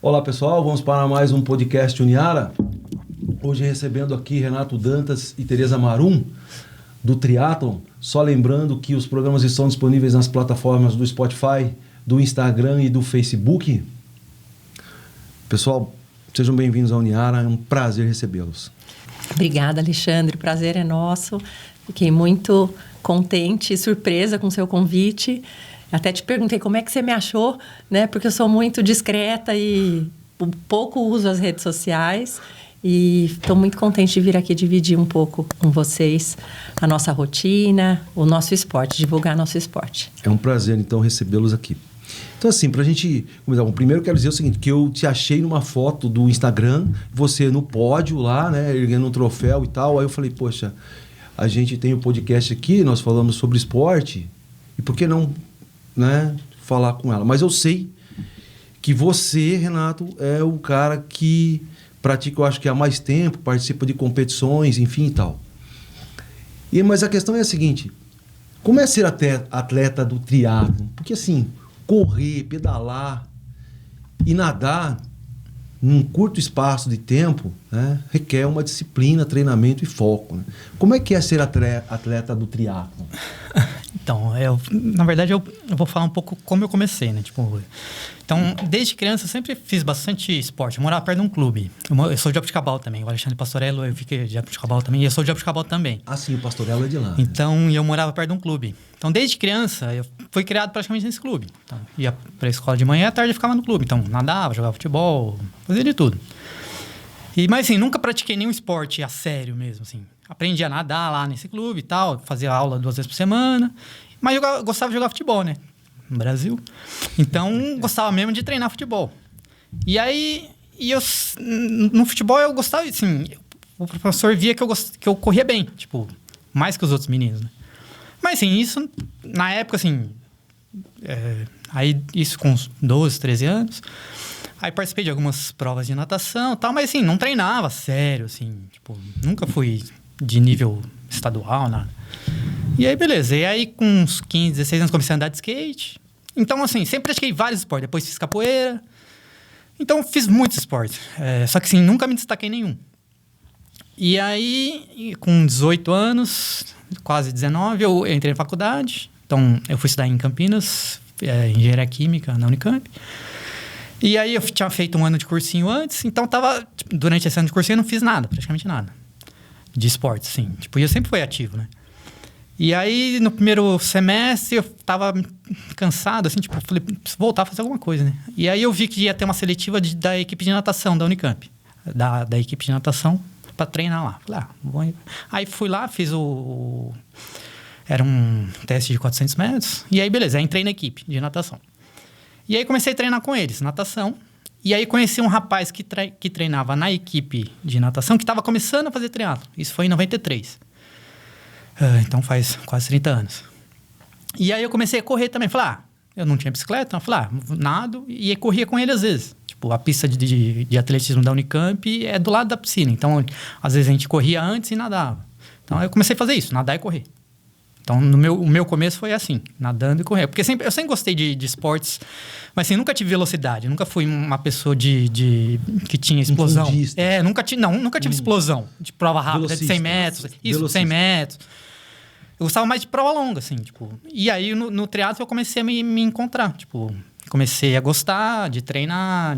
Olá pessoal, vamos para mais um podcast Uniara. Hoje recebendo aqui Renato Dantas e Tereza Marum do Triathlon. Só lembrando que os programas estão disponíveis nas plataformas do Spotify, do Instagram e do Facebook. Pessoal, sejam bem-vindos à Uniara, é um prazer recebê-los. Obrigada, Alexandre, o prazer é nosso. Fiquei muito contente e surpresa com o seu convite. Até te perguntei como é que você me achou, né? Porque eu sou muito discreta e pouco uso as redes sociais. E estou muito contente de vir aqui dividir um pouco com vocês a nossa rotina, o nosso esporte, divulgar nosso esporte. É um prazer, então, recebê-los aqui. Então, assim, pra gente começar, primeiro eu quero dizer o seguinte, que eu te achei numa foto do Instagram, você no pódio lá, né, erguendo um troféu e tal. Aí eu falei, poxa, a gente tem um podcast aqui, nós falamos sobre esporte, e por que não, né, falar com ela? Mas eu sei que você, Renato, é o cara que pratica, eu acho que há mais tempo, participa de competições, enfim e tal. Mas a questão é a seguinte, como é ser atleta do triatlon? Porque assim, correr, pedalar e nadar num curto espaço de tempo, né, requer uma disciplina, treinamento e foco. Né? Como é que é ser atleta do triatlon? Então, na verdade, eu vou falar um pouco como eu comecei, né? Então, desde criança, eu sempre fiz bastante esporte. Eu morava perto de um clube. Eu sou de Jabuticabal também. O Alexandre Pastorello, eu fiquei de Jabuticabal também. E eu sou de Jabuticabal também. Ah, sim, o Pastorello é de lá. Então, eu morava perto de um clube. Então, desde criança, eu fui criado praticamente nesse clube. Então, ia pra escola de manhã e à tarde eu ficava no clube. Então, nadava, jogava futebol, fazia de tudo. Mas, assim, nunca pratiquei nenhum esporte a sério mesmo, assim. Aprendi a nadar lá nesse clube e tal, fazia aula 2 vezes por semana. Mas eu gostava de jogar futebol, né? No Brasil. Então, gostava mesmo de treinar futebol. E aí, no futebol eu gostava, assim... O professor via que eu corria bem, mais que os outros meninos, né? Mas, assim, isso, na época, assim... aí, isso com uns 12, 13 anos... Aí participei de algumas provas de natação e tal, mas assim, não treinava sério, assim, nunca fui de nível estadual, nada. E aí, beleza. E aí, com uns 15, 16 anos, comecei a andar de skate. Então, assim, sempre pratiquei vários esportes. Depois fiz capoeira. Então, fiz muitos esportes. Só que, assim, nunca me destaquei em nenhum. E aí, com 18 anos, quase 19, eu entrei na faculdade. Então, eu fui estudar em Campinas, engenharia química, na Unicamp. E aí eu tinha feito um ano de cursinho antes, então durante esse ano de cursinho eu não fiz nada, praticamente nada, de esporte, assim. E eu sempre fui ativo, né? E aí no primeiro semestre eu tava cansado, assim, falei, preciso voltar a fazer alguma coisa, né? E aí eu vi que ia ter uma seletiva da equipe de natação da Unicamp, da equipe de natação, pra treinar lá. Falei, vou... Aí fui lá, fiz era um teste de 400 metros, e aí beleza, aí entrei na equipe de natação. E aí comecei a treinar com eles, natação. E aí conheci um rapaz que treinava na equipe de natação, que estava começando a fazer triatlo. Isso foi em 93. Então faz quase 30 anos. E aí eu comecei a correr também. Falei, eu não tinha bicicleta, então eu falei, nado. E corria com ele às vezes. A pista de atletismo da Unicamp é do lado da piscina. Então, às vezes a gente corria antes e nadava. Então eu comecei a fazer isso, nadar e correr. Então, o meu começo foi assim, nadando e correndo. Porque eu sempre gostei de esportes, mas assim, nunca tive velocidade. Nunca fui uma pessoa que tinha explosão. Nunca tive explosão de prova rápida, de 100 metros. Isso, 100 metros. Eu gostava mais de prova longa, assim, E aí, no triatlo, eu comecei a me encontrar. Comecei a gostar de treinar,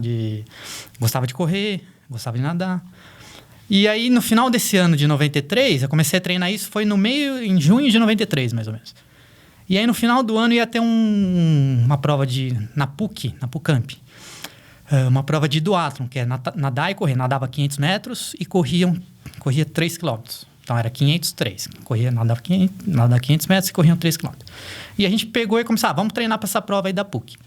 gostava de correr, gostava de nadar. E aí, no final desse ano de 93, eu comecei a treinar isso, foi em junho de 93, mais ou menos. E aí, no final do ano, ia ter uma prova na PUCamp. Uma prova de duatlon, que é nadar e correr. Nadava 500 metros e corria 3 quilômetros. Então, era 500, 3. Nadava 500 metros e corriam 3 quilômetros. E a gente pegou e começou, vamos treinar para essa prova aí da PUC.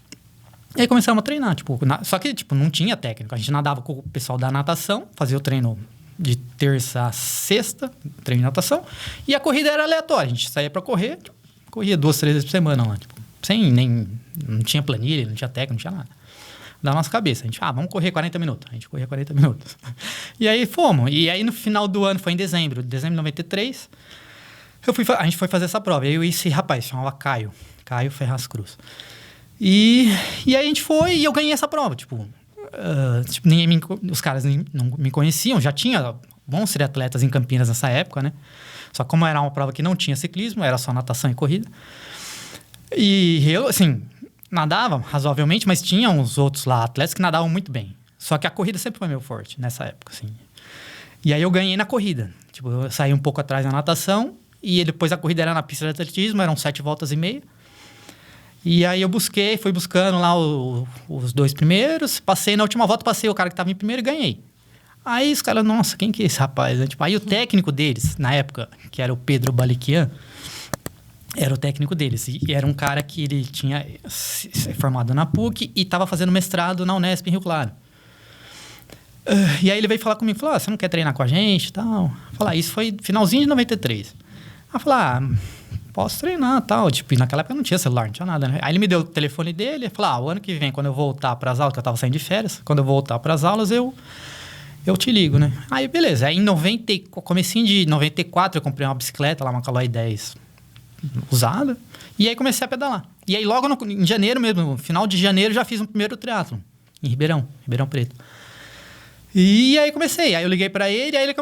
E aí, começamos a treinar, só que, não tinha técnica. A gente nadava com o pessoal da natação, fazia o treino de terça a sexta, treino de natação, e a corrida era aleatória. A gente saía para correr, corria 2, 3 vezes por semana lá, não tinha planilha, não tinha técnica, não tinha nada. Da nossa cabeça, a gente, vamos correr 40 minutos. A gente corria 40 minutos. E aí fomos. E aí no final do ano, foi em dezembro de 93, a gente foi fazer essa prova. Eu e esse rapaz, chamava Caio Ferraz Cruz. E aí a gente foi e eu ganhei essa prova, tipo, os caras não me conheciam. Já tinha bons triatletas em Campinas nessa época, né? Só que como era uma prova que não tinha ciclismo, era só natação e corrida. E eu, assim, nadava razoavelmente, mas tinha uns outros lá, atletas que nadavam muito bem. Só que a corrida sempre foi meu forte nessa época, assim. E aí eu ganhei na corrida. Tipo, eu saí um pouco atrás na natação e depois a corrida era na pista de atletismo, eram 7 voltas e meia. E aí eu fui buscando lá os 2 primeiros, passei na última volta, passei o cara que estava em primeiro e ganhei. Aí os caras, nossa, quem que é esse rapaz? Tipo, aí o técnico deles, na época, que era o Pedro Baliquian, era o técnico deles. E era um cara que ele tinha se formado na PUC e estava fazendo mestrado na Unesp em Rio Claro. E aí ele veio falar comigo, falou, você não quer treinar com a gente e tal? Falar, isso foi finalzinho de 93. Aí eu falei, posso treinar e tal. Tipo, e naquela época não tinha celular, não tinha nada, né? Aí ele me deu o telefone dele e falou, o ano que vem, quando eu voltar para as aulas, que eu estava saindo de férias, quando eu voltar para as aulas, eu te ligo, né? Aí, beleza. Aí, comecinho de 94, eu comprei uma bicicleta lá, uma Caloi 10 usada. E aí, comecei a pedalar. E aí, logo em janeiro mesmo, no final de janeiro, já fiz um primeiro triatlon. Em Ribeirão Preto. E aí, comecei. Aí, eu liguei pra ele, aí ele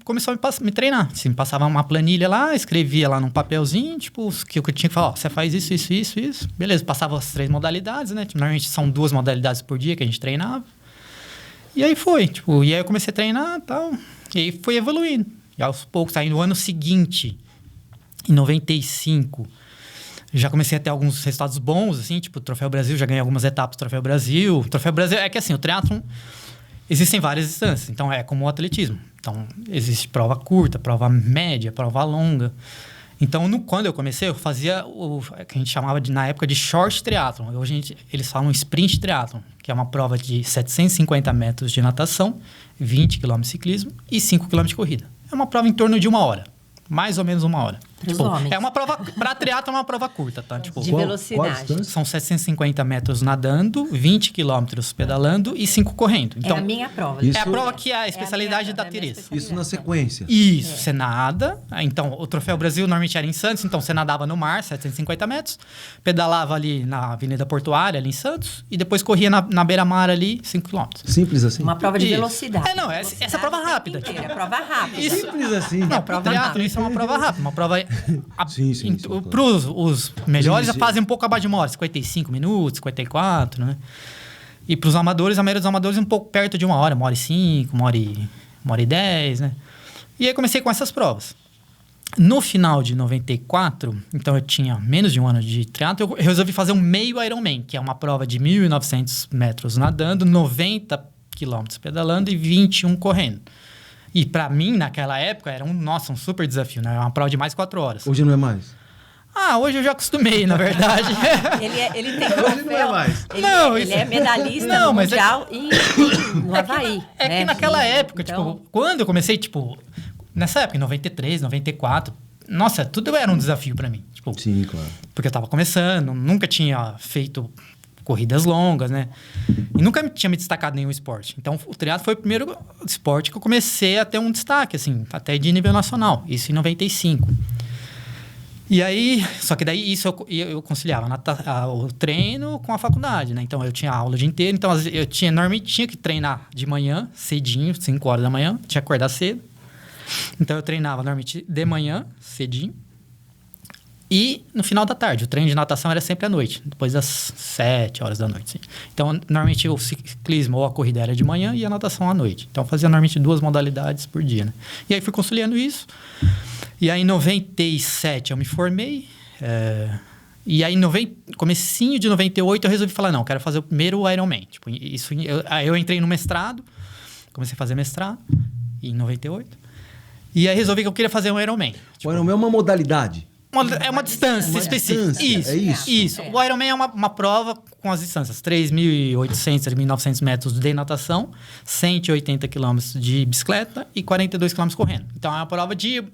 começou a me treinar. Assim, passava uma planilha lá, escrevia lá num papelzinho, tipo, que eu tinha que falar, você faz isso. Beleza, passava as 3 modalidades, né? Normalmente, são 2 modalidades por dia que a gente treinava. E aí foi, tipo, e aí eu comecei a treinar e tal, e aí foi evoluindo. E aos poucos, aí no ano seguinte, em 95, já comecei a ter alguns resultados bons, assim, tipo, Troféu Brasil, já ganhei algumas etapas do Troféu Brasil. Troféu Brasil é que assim, o triatlon, existem várias distâncias, então é como o atletismo. Então, existe prova curta, prova média, prova longa. Então, quando eu comecei, eu fazia o que a gente chamava na época de short triathlon. Hoje eles falam sprint triathlon, que é uma prova de 750 metros de natação, 20 km de ciclismo e 5 km de corrida. É uma prova em torno de 1 hora. Mais ou menos 1 hora. Tipo, é uma prova... Para triatlon é uma prova curta, tá? Tipo, de velocidade. São 750 metros nadando, 20 quilômetros pedalando e 5 correndo. Então, é a minha prova. É a prova que é a especialidade da Teresa. Isso na sequência. Isso, você nada. Então, o Troféu Brasil normalmente era em Santos, então você nadava no mar, 750 metros, pedalava ali na Avenida Portuária, ali em Santos, e depois corria na beira-mar ali, 5 quilômetros. Simples assim? Uma prova de velocidade. Não, essa prova rápida. Tipo, é prova rápida. Isso. Simples assim. Não, prova rápida. Isso é uma prova rápida. Uma prova... Sim, Para os melhores, fazem um pouco abaixo de 1 hora, 55 minutos, 54, né? E para os amadores, a maioria dos amadores um pouco perto de 1 hora, 1h05, 1h10, né? E aí comecei com essas provas. No final de 94, então eu tinha menos de 1 ano de triatlo, eu resolvi fazer um meio Ironman, que é uma prova de 1.900 metros nadando, 90 quilômetros pedalando e 21 correndo. E para mim, naquela época, era um super desafio, né? Era uma prova de mais 4 horas. Hoje não é mais? Hoje eu já acostumei, na verdade. ele tem troféu. Hoje não é mais. Ele é medalhista no Mundial no Havaí. Que naquela época, então... tipo, quando eu comecei, tipo... Nessa época, em 93, 94... Nossa, tudo era um desafio para mim. Tipo, sim, claro. Porque eu tava começando, nunca tinha feito corridas longas, né? E nunca tinha me destacado em nenhum esporte. Então, o triatlo foi o primeiro esporte que eu comecei a ter um destaque, assim, até de nível nacional. Isso em 95. E aí, só que daí isso eu conciliava o treino com a faculdade, né? Então, eu tinha aula o dia inteiro. Então, normalmente tinha que treinar de manhã, cedinho, 5 horas da manhã. Tinha que acordar cedo. Então, eu treinava normalmente de manhã, cedinho. E no final da tarde. O treino de natação era sempre à noite, depois das 7 horas da noite. Sim. Então, normalmente o ciclismo ou a corrida era de manhã e a natação à noite. Então, eu fazia normalmente 2 modalidades por dia, né? E aí, fui conciliando isso. E aí, em 97, eu me formei. E aí, comecinho de 98, eu resolvi falar, não, quero fazer o primeiro Ironman. Tipo, eu entrei no mestrado, comecei a fazer mestrado em 98. E aí, resolvi que eu queria fazer um Ironman. Tipo, o Ironman é uma modalidade? É uma distância específica. Isso. O Ironman é uma prova com as distâncias. 3.800, 3.900 metros de natação, 180 quilômetros de bicicleta e 42 quilômetros correndo. Então, é uma prova de...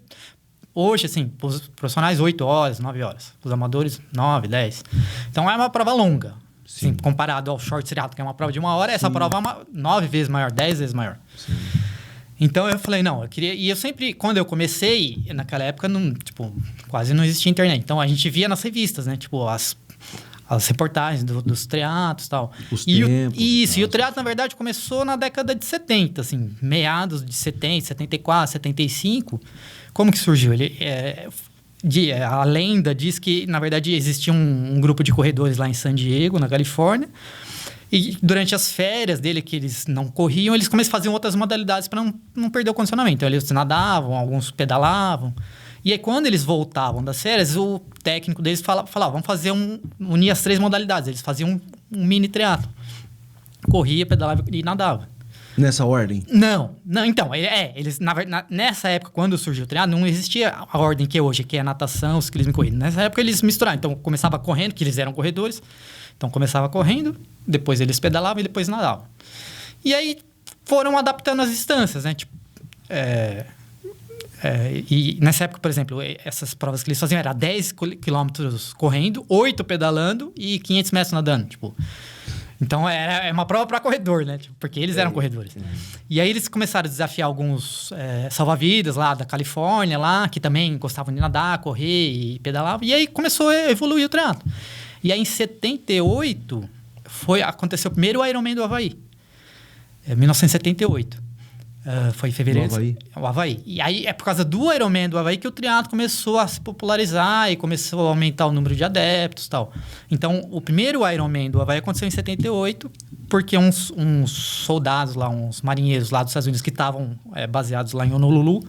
Hoje, assim, para os profissionais, 8 horas, 9 horas. Para os amadores, 9, 10. Então, é uma prova longa. Assim, comparado ao short triatlo, que é uma prova de 1 hora, essa prova é 9 vezes maior, 10 vezes maior. Sim. Então, eu falei, não, eu queria... E eu sempre, quando eu comecei, naquela época, quase não existia internet. Então, a gente via nas revistas, né? Tipo, as reportagens dos triatlos e tal. Os e tempos. Isso, e o triatlo, na verdade, começou na década de 70, assim, meados de 70, 74, 75. Como que surgiu? A lenda diz que, na verdade, existia um grupo de corredores lá em San Diego, na Califórnia, e durante as férias dele, que eles não corriam, eles começaram a fazer outras modalidades para não perder o condicionamento. Então, eles nadavam, alguns pedalavam. E aí, quando eles voltavam das férias, o técnico deles falava, vamos fazer unir as 3 modalidades. Eles faziam um mini triatlo. Corria, pedalava e nadava. Nessa ordem? Não. Então, eles, nessa época, quando surgiu o triatlo, não existia a ordem que é hoje, que é natação, ciclismo e corrida. Nessa época, eles misturaram. Então, começava correndo, que eles eram corredores. Então, começava correndo, depois eles pedalavam e depois nadavam. E aí, foram adaptando as distâncias, né? Tipo, e nessa época, por exemplo, essas provas que eles faziam era 10 quilômetros correndo, 8 pedalando e 500 metros nadando, tipo. Então, é uma prova para corredor, né? Tipo, porque eles eram corredores. E aí, eles começaram a desafiar alguns salva-vidas lá da Califórnia, lá, que também gostavam de nadar, correr e pedalavam. E aí, começou a evoluir o triatlo. E aí, em 78, aconteceu o primeiro Ironman do Havaí. 1978. Foi em fevereiro. O Havaí. E aí, é por causa do Ironman do Havaí que o triatlo começou a se popularizar e começou a aumentar o número de adeptos e tal. Então, o primeiro Ironman do Havaí aconteceu em 78, porque uns soldados lá, uns marinheiros lá dos Estados Unidos que estavam baseados lá em Honolulu,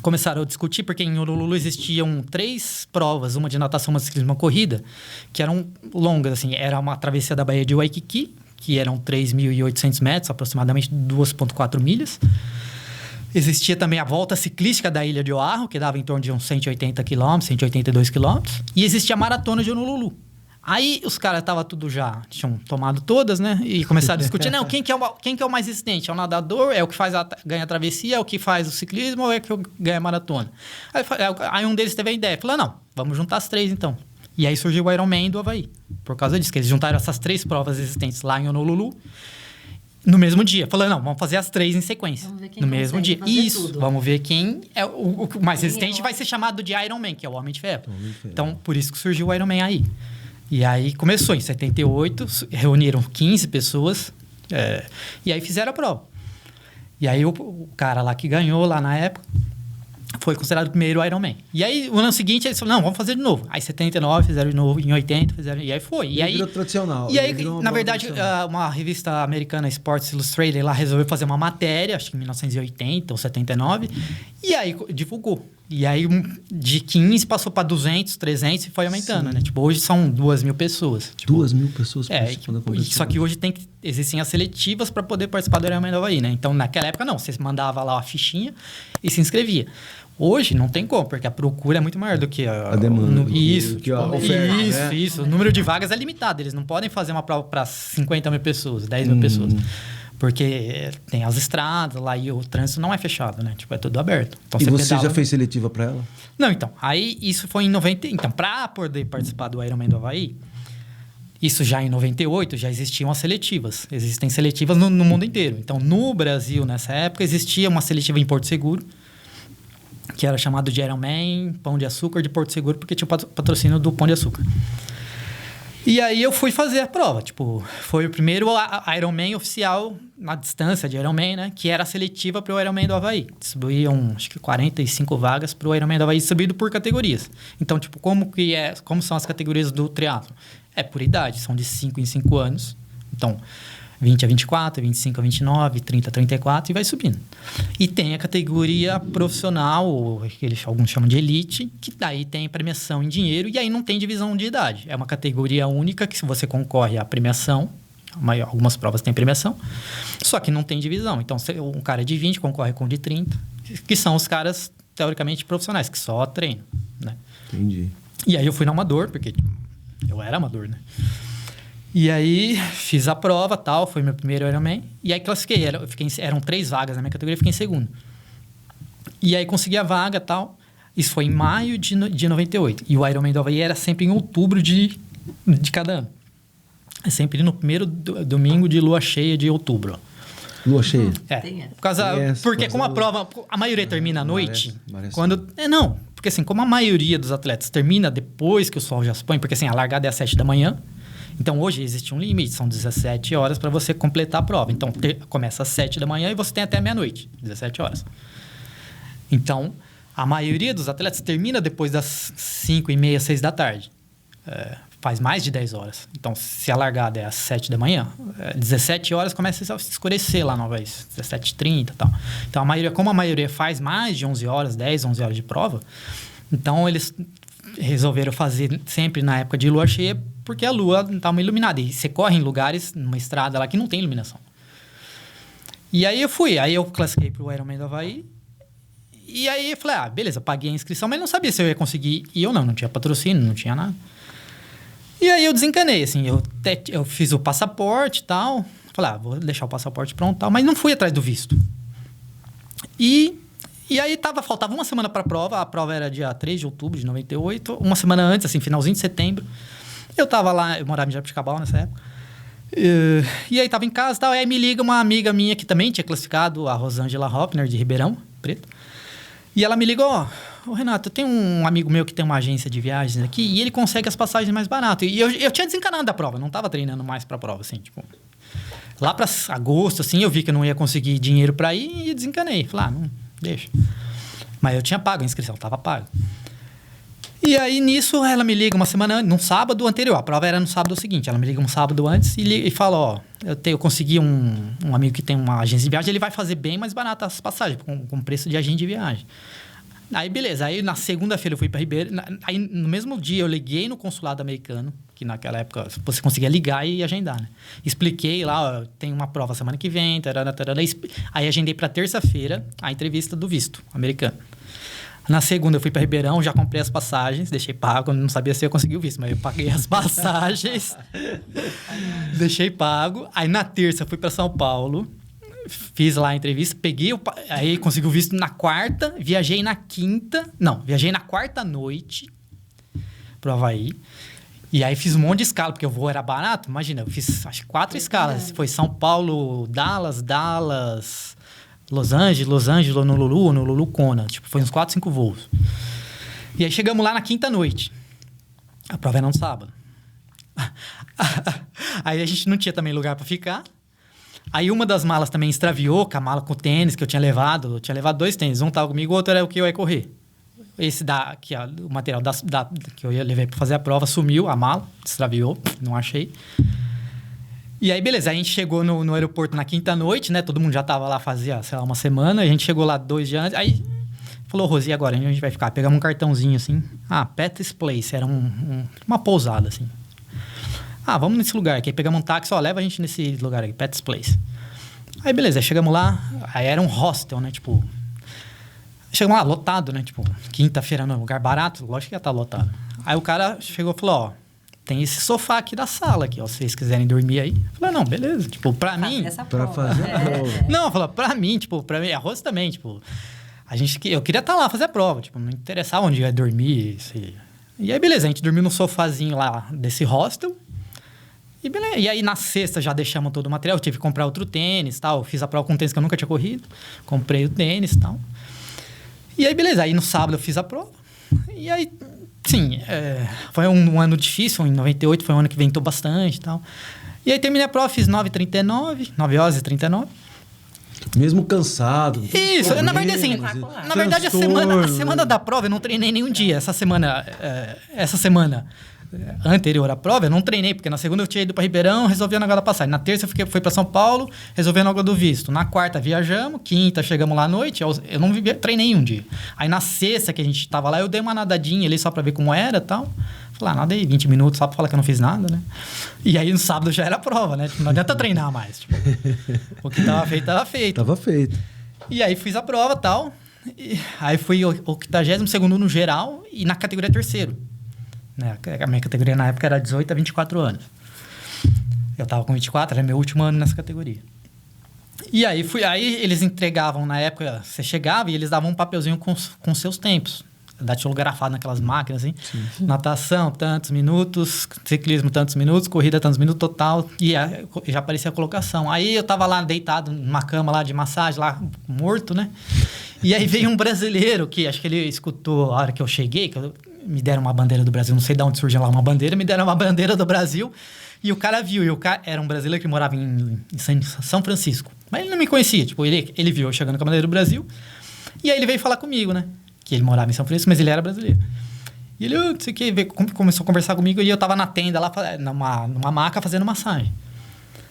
começaram a discutir, porque em Honolulu existiam 3 provas, uma de natação, uma de ciclismo e uma corrida, que eram longas, assim. Era uma travessia da Baía de Waikiki, que eram 3.800 metros, aproximadamente 2,4 milhas. Existia também a volta ciclística da Ilha de Oahu, que dava em torno de uns 180 quilômetros, 182 quilômetros. E existia a maratona de Honolulu. Aí os caras tinham tomado todas, né? E começaram a discutir, não, quem que é o mais resistente? É o nadador? É o que ganha a travessia? É o que faz o ciclismo? Ou é o que ganha a maratona? Aí um deles teve a ideia, falou, não, vamos juntar as 3 então. E aí surgiu o Ironman do Havaí. Por causa disso, que eles juntaram essas 3 provas existentes lá em Honolulu no mesmo dia. Falando, não, vamos fazer as 3 em sequência. Vamos ver quem no mesmo dia. Isso. Tudo. Vamos ver quem é o mais resistente vai ser chamado de Ironman, que é o Homem de Ferro. Então, por isso que surgiu o Ironman aí. E aí começou em 78, reuniram 15 pessoas e aí fizeram a prova. E aí o cara lá que ganhou lá na época foi considerado o primeiro Ironman. E aí, o ano seguinte, eles falaram, não, vamos fazer de novo. Aí, em 79, fizeram de novo. Em 80, fizeram... E aí foi. E aí virou tradicional. E aí, na verdade, uma revista americana, Sports Illustrated, lá resolveu fazer uma matéria, acho que em 1980 ou 79. E aí, divulgou. E aí, de 15 passou para 200, 300 e foi aumentando, né? Tipo, hoje são 2.000 pessoas. Tipo, 2.000 pessoas participando da competição. Só que hoje existem as seletivas para poder participar do Ironman do Havaí, né? Então, naquela época, não. Você mandava lá a fichinha e se inscrevia. Hoje não tem como, porque a procura é muito maior do que a demanda. Isso. Que a oferta, Isso. O número de vagas é limitado. Eles não podem fazer uma prova para 50 mil pessoas, 10 mil pessoas. Porque tem as estradas lá e o trânsito não é fechado, né? Tipo, é tudo aberto. Então, e você já fez seletiva para ela? Não, então. Aí, isso foi em 90... Então, para poder participar do Ironman do Havaí, isso já em 98, já existiam as seletivas. Existem seletivas no mundo inteiro. Então, no Brasil, nessa época, existia uma seletiva em Porto Seguro, que era chamado de Ironman Pão de Açúcar de Porto Seguro, porque tinha o patrocínio do Pão de Açúcar. E aí eu fui fazer a prova. Tipo, foi o primeiro Ironman oficial na distância de Ironman, né? Que era a seletiva para o Ironman do Havaí. Distribuíam, acho que 45 vagas para o Ironman do Havaí, distribuído por categorias. Então, tipo, como são as categorias do triatlo? É por idade, são de 5 em 5 anos. Então, 20 a 24, 25 a 29, 30 a 34 e vai subindo. E tem a categoria profissional, que alguns chamam de elite, que daí tem premiação em dinheiro e aí não tem divisão de idade. É uma categoria única que se você concorre à premiação, algumas provas têm premiação, só que não tem divisão. Então, um cara de 20 concorre com o de 30, que são os caras, teoricamente, profissionais, que só treinam, né? Entendi. E aí eu fui no amador, porque eu era amador, né? E aí, fiz a prova, tal, foi meu primeiro Ironman. E aí, classifiquei. Eram 3 vagas na minha categoria, fiquei em segundo. E aí, consegui a vaga, tal. Isso foi em maio de 98. E o Ironman do Havaí era sempre em outubro de cada ano. É sempre no primeiro domingo de lua cheia de outubro. Lua cheia? Porque como a prova, a maioria termina à noite... Parece. Quando... Porque assim, como a maioria dos atletas termina depois que o sol já se põe, porque assim, a largada é às 7 da manhã, então hoje existe um limite, são 17 horas para você completar a prova. Então começa às 7 da manhã e você tem até meia-noite, 17 horas. Então, a maioria dos atletas termina depois das 5h30, 6 da tarde. Faz mais de 10 horas. Então, se a largada é às 7 da manhã, 17 horas começa a se escurecer lá numa vez, 17h30 e tal. Então, como a maioria faz mais de 11 horas, 10, 11 horas de prova, então eles resolveram fazer sempre na época de lua cheia, porque a lua está uma iluminada. E você corre em lugares, numa estrada lá que não tem iluminação. E aí eu classifiquei para o Ironman do Havaí. E aí eu falei, beleza, paguei a inscrição, mas não sabia se eu ia conseguir ir ou não. Não tinha patrocínio, não tinha nada. E aí eu desencanei, assim, eu fiz o passaporte e tal. Falei, vou deixar o passaporte pronto e tal, mas não fui atrás do visto. E aí faltava uma semana para a prova era dia 3 de outubro de 98, uma semana antes, assim, finalzinho de setembro. Eu tava lá, eu morava em Jabuticabal nessa época. E aí tava em casa e tal, aí me liga uma amiga minha que também tinha classificado, a Rosângela Hoppner, de Ribeirão Preto. E ela me ligou, Renato, eu tenho um amigo meu que tem uma agência de viagens aqui e ele consegue as passagens mais barato. E eu tinha desencanado da prova, não estava treinando mais para a prova, assim, tipo... Lá para agosto, assim, eu vi que eu não ia conseguir dinheiro para ir e desencanei. Falei, não, deixa. Mas eu tinha pago a inscrição, estava pago. E aí, nisso, ela me liga uma semana antes, num sábado anterior. A prova era no sábado seguinte. Ela me liga um sábado antes e fala, eu consegui um amigo que tem uma agência de viagem, ele vai fazer bem mais barato as passagens, com preço de agente de viagem. Aí, beleza. Aí, na segunda-feira, eu fui para Ribeirão. Aí, no mesmo dia, eu liguei no consulado americano, que naquela época você conseguia ligar e agendar, né? Expliquei lá, tem uma prova semana que vem, tarana, tarana. Aí, agendei para terça-feira a entrevista do visto americano. Na segunda, eu fui para Ribeirão, já comprei as passagens, deixei pago, não sabia se eu ia conseguir o visto, mas eu paguei as passagens, deixei pago. Aí, na terça, eu fui para São Paulo, fiz lá a entrevista, aí consegui o visto na quarta, viajei na quarta noite pro Havaí. E aí, fiz um monte de escala, porque o voo era barato. Imagina, eu fiz acho que 4 escalas. Foi São Paulo, Dallas... Los Angeles, Honolulu, Kona. Tipo, foi uns 4, 5 voos. E aí chegamos lá na quinta noite. A prova era no sábado. Aí a gente não tinha também lugar para ficar. Aí uma das malas também extraviou, com a mala com o tênis que eu tinha levado. Eu tinha levado 2 tênis. Um tava comigo, o outro era o que eu ia correr. Esse aqui, o material que eu ia levar para fazer a prova sumiu, a mala, extraviou, não achei. E aí, beleza, a gente chegou no aeroporto na quinta noite, né? Todo mundo já tava lá fazia, sei lá, uma semana. A gente chegou lá 2 dias antes. Aí falou, Rosi, e agora? Onde a gente vai ficar? Pegamos um cartãozinho assim. Pat's Place, era uma pousada, assim. Vamos nesse lugar aqui. Aí pegamos um táxi, leva a gente nesse lugar aqui, Pat's Place. Aí, beleza, aí chegamos lá. Aí era um hostel, né? Tipo... Chegamos lá, lotado, né? Tipo, quinta-feira, no lugar barato. Lógico que ia estar lotado. Aí o cara chegou e falou, tem esse sofá aqui da sala aqui, se vocês quiserem dormir aí. Eu falei, não, beleza. Tipo, pra mim... Pra fazer a prova. Não, falou, pra mim, a Rose também, tipo... Eu queria estar lá, fazer a prova. Tipo, não interessava onde ia dormir. E aí, beleza, a gente dormiu no sofazinho lá desse hostel. E beleza. E aí, na sexta, já deixamos todo o material. Eu tive que comprar outro tênis e tal. Eu fiz a prova com um tênis que eu nunca tinha corrido. Comprei o tênis e tal. E aí, beleza. Aí, no sábado, eu fiz a prova. E aí... Sim, foi um ano difícil, em 98 foi um ano que ventou bastante e tal. E aí terminei a prova, fiz 9h39, 9 horas e 39. Mesmo cansado. Isso, na verdade assim, na verdade a semana da prova eu não treinei nenhum dia. Essa semana anterior à prova, eu não treinei, porque na segunda eu tinha ido para Ribeirão, resolvi o negócio da passagem. Na terça eu fui para São Paulo, resolvi o negócio do visto. Na quarta viajamos, quinta chegamos lá à noite, eu não treinei um dia. Aí na sexta que a gente tava lá, eu dei uma nadadinha ali só para ver como era e tal. Falei, nadei 20 minutos só para falar que eu não fiz nada, né? E aí no sábado já era a prova, né? Tipo, não adianta treinar mais. Tipo, o que tava feito, tava feito. Tava feito. E aí fiz a prova e tal. Aí fui 82º no geral e na categoria terceiro. Né? A minha categoria na época era 18 a 24 anos. Eu tava com 24, era meu último ano nessa categoria. E aí eles entregavam, na época, você chegava e eles davam um papelzinho com seus tempos. Datilografado naquelas máquinas, assim. Sim. Natação, tantos minutos, ciclismo, tantos minutos, corrida, tantos minutos, total. E já aparecia a colocação. Aí eu tava lá deitado numa cama lá de massagem, lá morto, né? E aí veio um brasileiro que acho que ele escutou a hora que eu cheguei, me deram uma bandeira do Brasil, não sei de onde surgiu lá uma bandeira, me deram uma bandeira do Brasil e o cara viu. E o cara era um brasileiro que morava em São Francisco. Mas ele não me conhecia, tipo, ele viu eu chegando com a bandeira do Brasil e aí ele veio falar comigo, né? Que ele morava em São Francisco, mas ele era brasileiro. E ele, não sei o que, começou a conversar comigo e eu tava na tenda lá, numa maca fazendo massagem.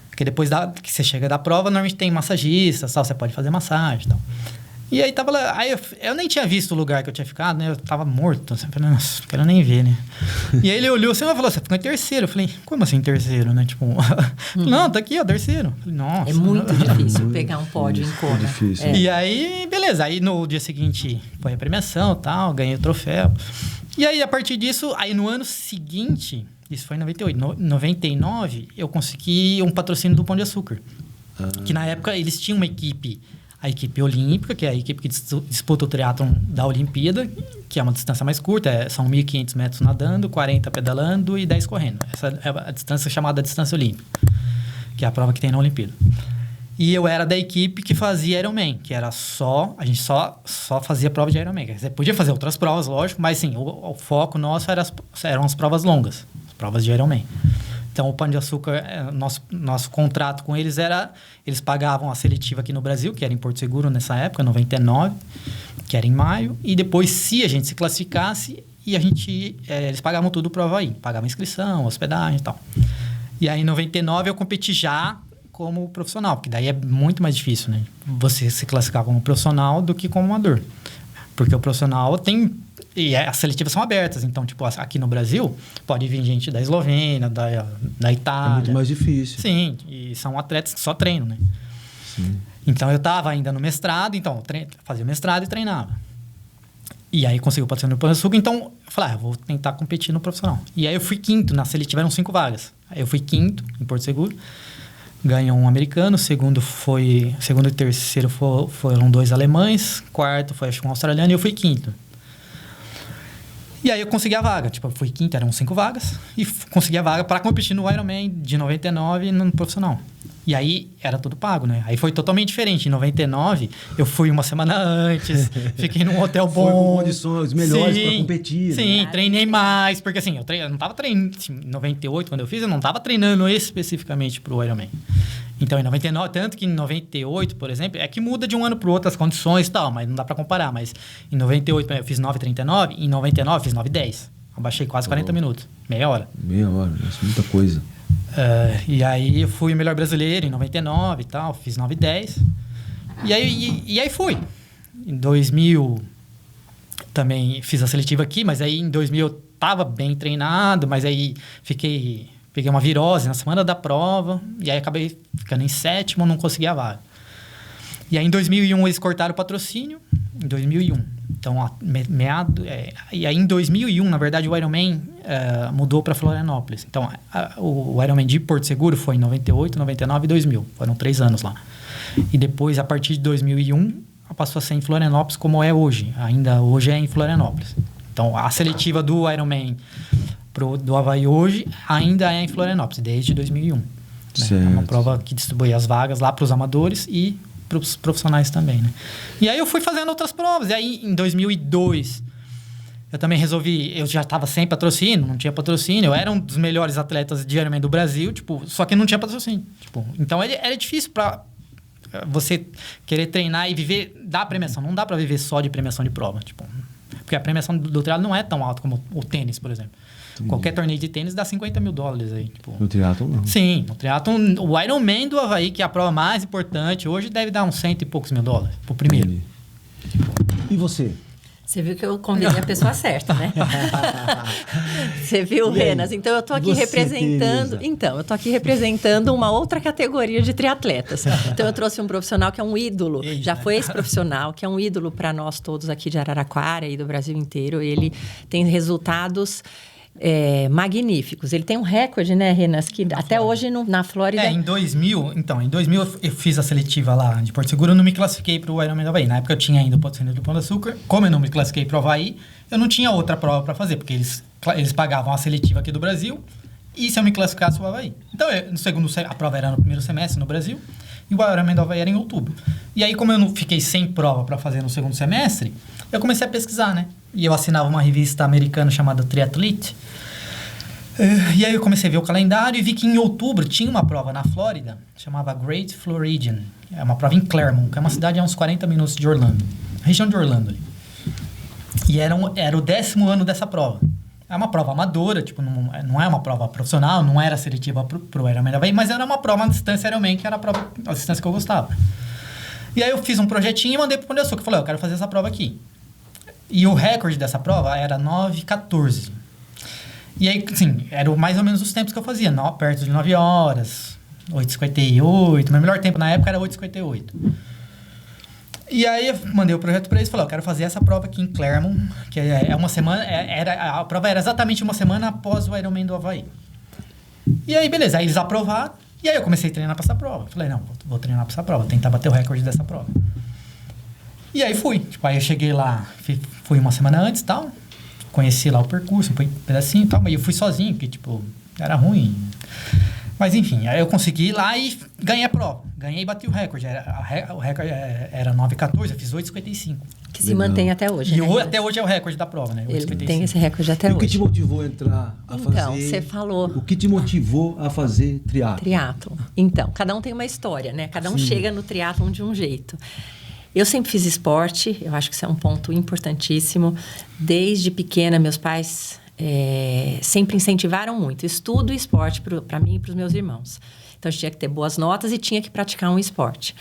Porque depois que você chega da prova, normalmente tem massagista, tal, você pode fazer massagem e tal. E aí tava lá, aí eu nem tinha visto o lugar que eu tinha ficado, né? Eu tava morto, assim, falei, nossa, não quero nem ver, né? E aí ele olhou assim e falou, você ficou em terceiro. Eu falei, como assim terceiro, né? Tipo, não, tá aqui, ó, terceiro. Eu falei, nossa. É muito difícil pegar um pódio em Kona. É difícil. E aí, beleza. Aí no dia seguinte foi a premiação e tal, ganhei o troféu. E aí, a partir disso, aí no ano seguinte, isso foi em 98, 99, eu consegui um patrocínio do Pão de Açúcar. Que na época eles tinham uma equipe, a equipe olímpica, que é a equipe que disputa o triatlon da Olimpíada, que é uma distância mais curta, são 1.500 metros nadando, 40 pedalando e 10 correndo. Essa é a distância chamada distância olímpica, que é a prova que tem na Olimpíada. E eu era da equipe que fazia Ironman, que era a gente só fazia prova de Ironman. Você podia fazer outras provas, lógico, mas sim, o foco nosso eram as provas longas, as provas de Ironman. Então, o Pão de Açúcar, nosso contrato com eles era... Eles pagavam a seletiva aqui no Brasil, que era em Porto Seguro nessa época, 99, que era em maio. E depois, se a gente se classificasse, eles pagavam tudo para o Havaí. Pagavam inscrição, hospedagem e tal. E aí, em 99, eu competi já como profissional, porque daí é muito mais difícil, né? Você se classificar como profissional do que como amador. Porque o profissional tem... E as seletivas são abertas. Então, tipo, aqui no Brasil, pode vir gente da Eslovênia, da Itália. É muito mais difícil. Sim, e são atletas que só treinam, né? Sim. Então, eu estava ainda no mestrado, então, fazia mestrado e treinava. E aí, consegui o patrocínio do Pão de Açúcar, então, eu falei, vou tentar competir no profissional. E aí, eu fui quinto, na seletiva eram 5 vagas. Aí, eu fui quinto, em Porto Seguro. Ganhou um americano, segundo e terceiro foram 2 alemães, quarto foi, acho que um australiano, e eu fui quinto. E aí eu consegui a vaga, tipo, eu fui quinto, eram 5 vagas, e consegui a vaga para competir no Ironman de 99 no profissional. E aí era tudo pago, né? Aí foi totalmente diferente. Em 99, eu fui uma semana antes, fiquei num hotel bom. Foi com condições melhores para competir. Sim, né? treinei mais, porque assim, eu não tava treinando, assim, em 98, quando eu fiz, eu não tava treinando especificamente pro Ironman. Então, em 99, tanto que em 98, por exemplo, é que muda de um ano pro outro as condições e tal, mas não dá para comparar. Mas em 98 eu fiz 9,39, em 99 eu fiz 9,10. Abaixei quase 40 minutos, meia hora. Meia hora, isso é muita coisa. E aí eu fui o melhor brasileiro em 99 e tal, fiz 9,10. E aí fui. Em 2000 também fiz a seletiva aqui, mas aí em 2000 eu tava bem treinado, mas aí peguei uma virose na semana da prova, e aí acabei ficando em 7º, não consegui a vaga. E aí em 2001 eles cortaram o patrocínio, em 2001. Então, e aí em 2001, na verdade, o Ironman mudou para Florianópolis. Então, o Ironman de Porto Seguro foi em 98, 99 e 2000. Foram 3 anos lá. E depois, a partir de 2001, passou a ser em Florianópolis, como é hoje. Ainda hoje é em Florianópolis. Então, a seletiva do Ironman do Havaí hoje ainda é em Florianópolis, desde 2001. Né? É uma prova que distribui as vagas lá para os amadores e para os profissionais também, né? E aí eu fui fazendo outras provas. E aí, em 2002, eu também resolvi... Eu já estava sem patrocínio, não tinha patrocínio. Eu era um dos melhores atletas de Ironman do Brasil, tipo, só que não tinha patrocínio. Tipo, então, era difícil para você querer treinar e viver da premiação. Não dá para viver só de premiação de prova, tipo... Porque a premiação do triatlo não é tão alta como o tênis, por exemplo. Entendi. Qualquer torneio de tênis dá $50 mil aí. Tipo. No triatlon, não. Sim, no triatlon, o Ironman do Havaí, que é a prova mais importante, hoje deve dar uns $100 e poucos mil pro primeiro. Entendi. E você? Você viu que eu convidei a pessoa certa, né? Você viu, Renas? Então, eu tô aqui representando... Teresa? Então, eu tô aqui representando uma outra categoria de triatletas. Então, eu trouxe um profissional que é um ídolo. Já foi esse profissional, que é um ídolo para nós todos aqui de Araraquara e do Brasil inteiro. Ele tem resultados... magníficos. Ele tem um recorde, né, Renas? Que até hoje na Flórida... Em 2000 eu fiz a seletiva lá de Porto Seguro, eu não me classifiquei para o Ironman do Havaí. Na época eu tinha ainda o patrocínio do Pão de Açúcar. Como eu não me classifiquei para o Havaí, eu não tinha outra prova para fazer, porque eles pagavam a seletiva aqui do Brasil e se eu me classificasse o Havaí. Então, a prova era no primeiro semestre no Brasil e o Ironman do Havaí era em outubro. E aí, como eu não fiquei sem prova para fazer no segundo semestre, eu comecei a pesquisar, né? E eu assinava uma revista americana chamada Triathlete. E aí eu comecei a ver o calendário e vi que em outubro tinha uma prova na Flórida, chamava Great Floridian. É uma prova em Claremont, que é uma cidade a uns 40 minutos de Orlando. Região de Orlando ali. E era o 10º ano dessa prova. É uma prova amadora, tipo, não é uma prova profissional, não era seletiva pro Ironman Havaí, mas era uma prova, uma distância Ironman, que era a distância que eu gostava. E aí eu fiz um projetinho e mandei pro Pão de Açúcar. Eu falei, eu quero fazer essa prova aqui. E o recorde dessa prova era 9:14. E aí, assim, eram mais ou menos os tempos que eu fazia, perto de 9 horas, 8:58. Meu melhor tempo na época era 8:58. E aí eu mandei o projeto para eles e falei, eu quero fazer essa prova aqui em Claremont, que é uma semana, a prova era exatamente uma semana após o Ironman do Havaí. E aí, beleza, aí eles aprovaram, e aí eu comecei a treinar para essa prova. Falei, não, vou treinar para essa prova, vou tentar bater o recorde dessa prova. E aí fui, tipo, aí eu cheguei lá, fui uma semana antes e tal, conheci lá o percurso, um pedacinho e tal, mas eu fui sozinho, porque, tipo, era ruim. Mas, enfim, aí eu consegui ir lá e ganhei a prova. Ganhei e bati o recorde. O recorde era 9:14, eu fiz 8:55. Que se mantém até hoje, E né? até hoje é o recorde da prova, né? Ele tem esse recorde até hoje. E o que te motivou a entrar a fazer... Então, você falou... O que te motivou a fazer triatlo? Triatlo. Então, cada um tem uma história, né? Cada um chega no triatlon de um jeito. Eu sempre fiz esporte, eu acho que isso é um ponto importantíssimo. Desde pequena, meus pais sempre incentivaram muito estudo e esporte para mim e para os meus irmãos. Então, a gente tinha que ter boas notas e tinha que praticar um esporte.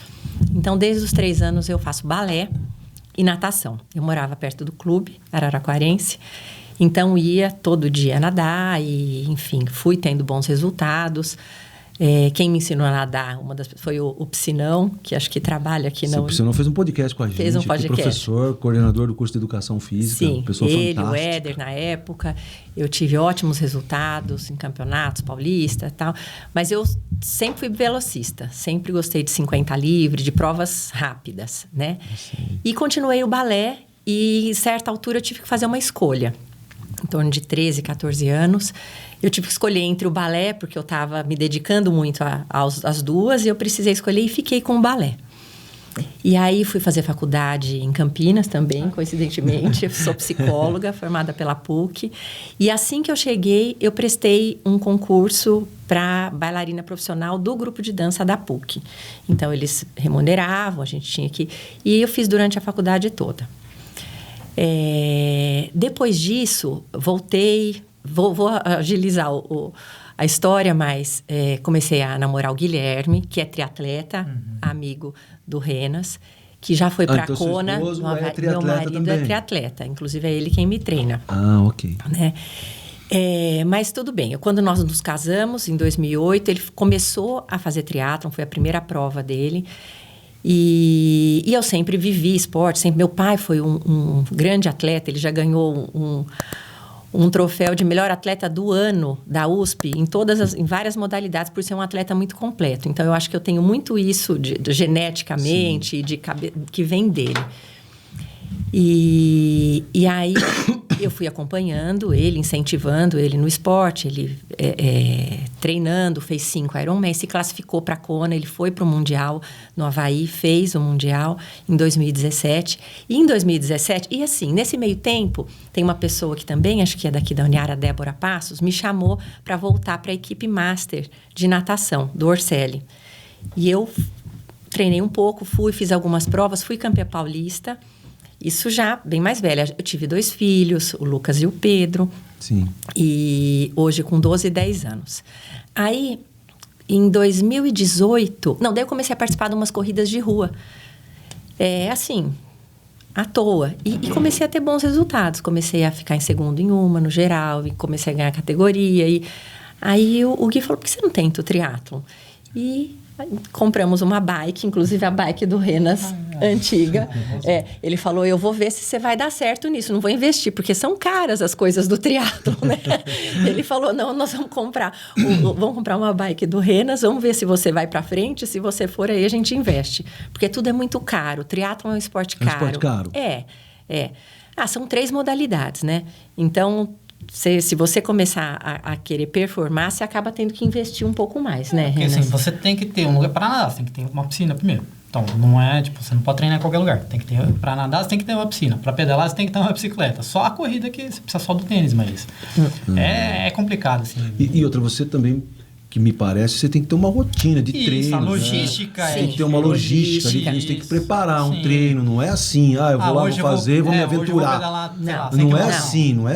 Então, desde os 3 anos, eu faço balé e natação. Eu morava perto do clube, Araraquarense. Então, ia todo dia nadar e, enfim, fui tendo bons resultados. Quem me ensinou a nadar foi o Piscinão, que acho que trabalha aqui na... O Piscinão fez um podcast com a gente. Fez um podcast. Professor, coordenador do curso de Educação Física. Sim, pessoa ele, fantástica. o Éder, na época. Eu tive ótimos resultados em campeonatos paulistas e tal. Mas eu sempre fui velocista. Sempre gostei de 50 livre, de provas rápidas, né? Sim. E continuei o balé e, em certa altura, eu tive que fazer uma escolha. Em torno de 13, 14 anos... Eu tive que escolher entre o balé, porque eu estava me dedicando muito às duas, e eu precisei escolher e fiquei com o balé. E aí fui fazer faculdade em Campinas também, coincidentemente. Eu sou psicóloga, formada pela PUC. E assim que eu cheguei, eu prestei um concurso para bailarina profissional do grupo de dança da PUC. Então, eles remuneravam, a gente tinha que... E eu fiz durante a faculdade toda. Depois disso, voltei... Vou agilizar a história, mas comecei a namorar o Guilherme, que é triatleta, amigo do Renas, que já foi para a Kona. Meu marido também é triatleta, inclusive é ele quem me treina. Ah, ok. Né? Mas tudo bem, quando nós nos casamos, em 2008, ele começou a fazer triatlon, foi a primeira prova dele. E eu sempre vivi esporte, meu pai foi um grande atleta, ele já ganhou um troféu de melhor atleta do ano da USP em várias modalidades, por ser um atleta muito completo. Então, eu acho que eu tenho muito isso geneticamente, que vem dele. E aí, eu fui acompanhando ele, incentivando ele no esporte, ele treinando, fez 5 Ironman, se classificou para a Kona, ele foi para o Mundial no Havaí, fez o Mundial em 2017. E em 2017, e assim, nesse meio tempo, tem uma pessoa que também, acho que é daqui da Uniara, Débora Passos, me chamou para voltar para a equipe Master de natação, do Orselli. E eu treinei um pouco, fiz algumas provas, fui campeã paulista. Isso já bem mais velha. Eu tive 2 filhos, o Lucas e o Pedro. Sim. E hoje com 12 e 10 anos. Aí, em 2018... Não, daí eu comecei a participar de umas corridas de rua. Assim, à toa. E comecei a ter bons resultados. Comecei a ficar em segundo em uma, no geral. E comecei a ganhar categoria. E aí o Gui falou, por que você não tenta o triatlon? E... compramos uma bike, inclusive a bike do Renas, antiga. Ele falou, eu vou ver se você vai dar certo nisso, não vou investir, porque são caras as coisas do triatlo, né? Ele falou, não, nós vamos comprar uma bike do Renas, vamos ver se você vai para frente, se você for aí a gente investe. Porque tudo é muito caro, o triatlo é um esporte caro. É um esporte caro? São 3 modalidades, né? Então... Se você começar a querer performar, você acaba tendo que investir um pouco mais, né, Porque Renas? assim, você tem que ter um lugar para nadar, você tem que ter uma piscina primeiro. Então, não é, tipo, você não pode treinar em qualquer lugar. Tem que ter, pra nadar, você tem que ter uma piscina. Pra pedalar, você tem que ter uma bicicleta. Só a corrida que você precisa só do tênis, mas é complicado, assim. E outra, você também, que me parece, você tem que ter uma rotina de treino. A logística Tem que ter uma logística ali, que a gente tem que preparar um treino. Não é assim, eu vou lá, vou fazer, vou me aventurar. Não é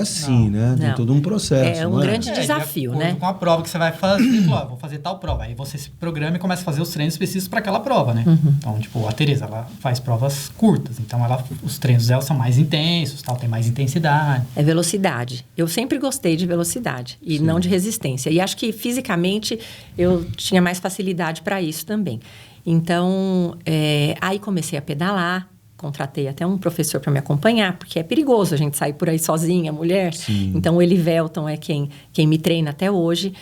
assim, né? Tem todo um processo. É um grande desafio, né? Com a prova que você vai fazer, vou fazer tal prova. Aí você se programa e começa a fazer os treinos específicos para aquela prova, né? Então, tipo, a Tereza, ela faz provas curtas. Então, os treinos dela são mais intensos, tal, tem mais intensidade. É velocidade. Eu sempre gostei de velocidade e não de resistência. E acho que fisicamente eu tinha mais facilidade para isso também. Então, aí comecei a pedalar, contratei até um professor para me acompanhar, porque é perigoso a gente sair por aí sozinha, mulher. Sim. Então, o Elivelton é quem me treina até hoje.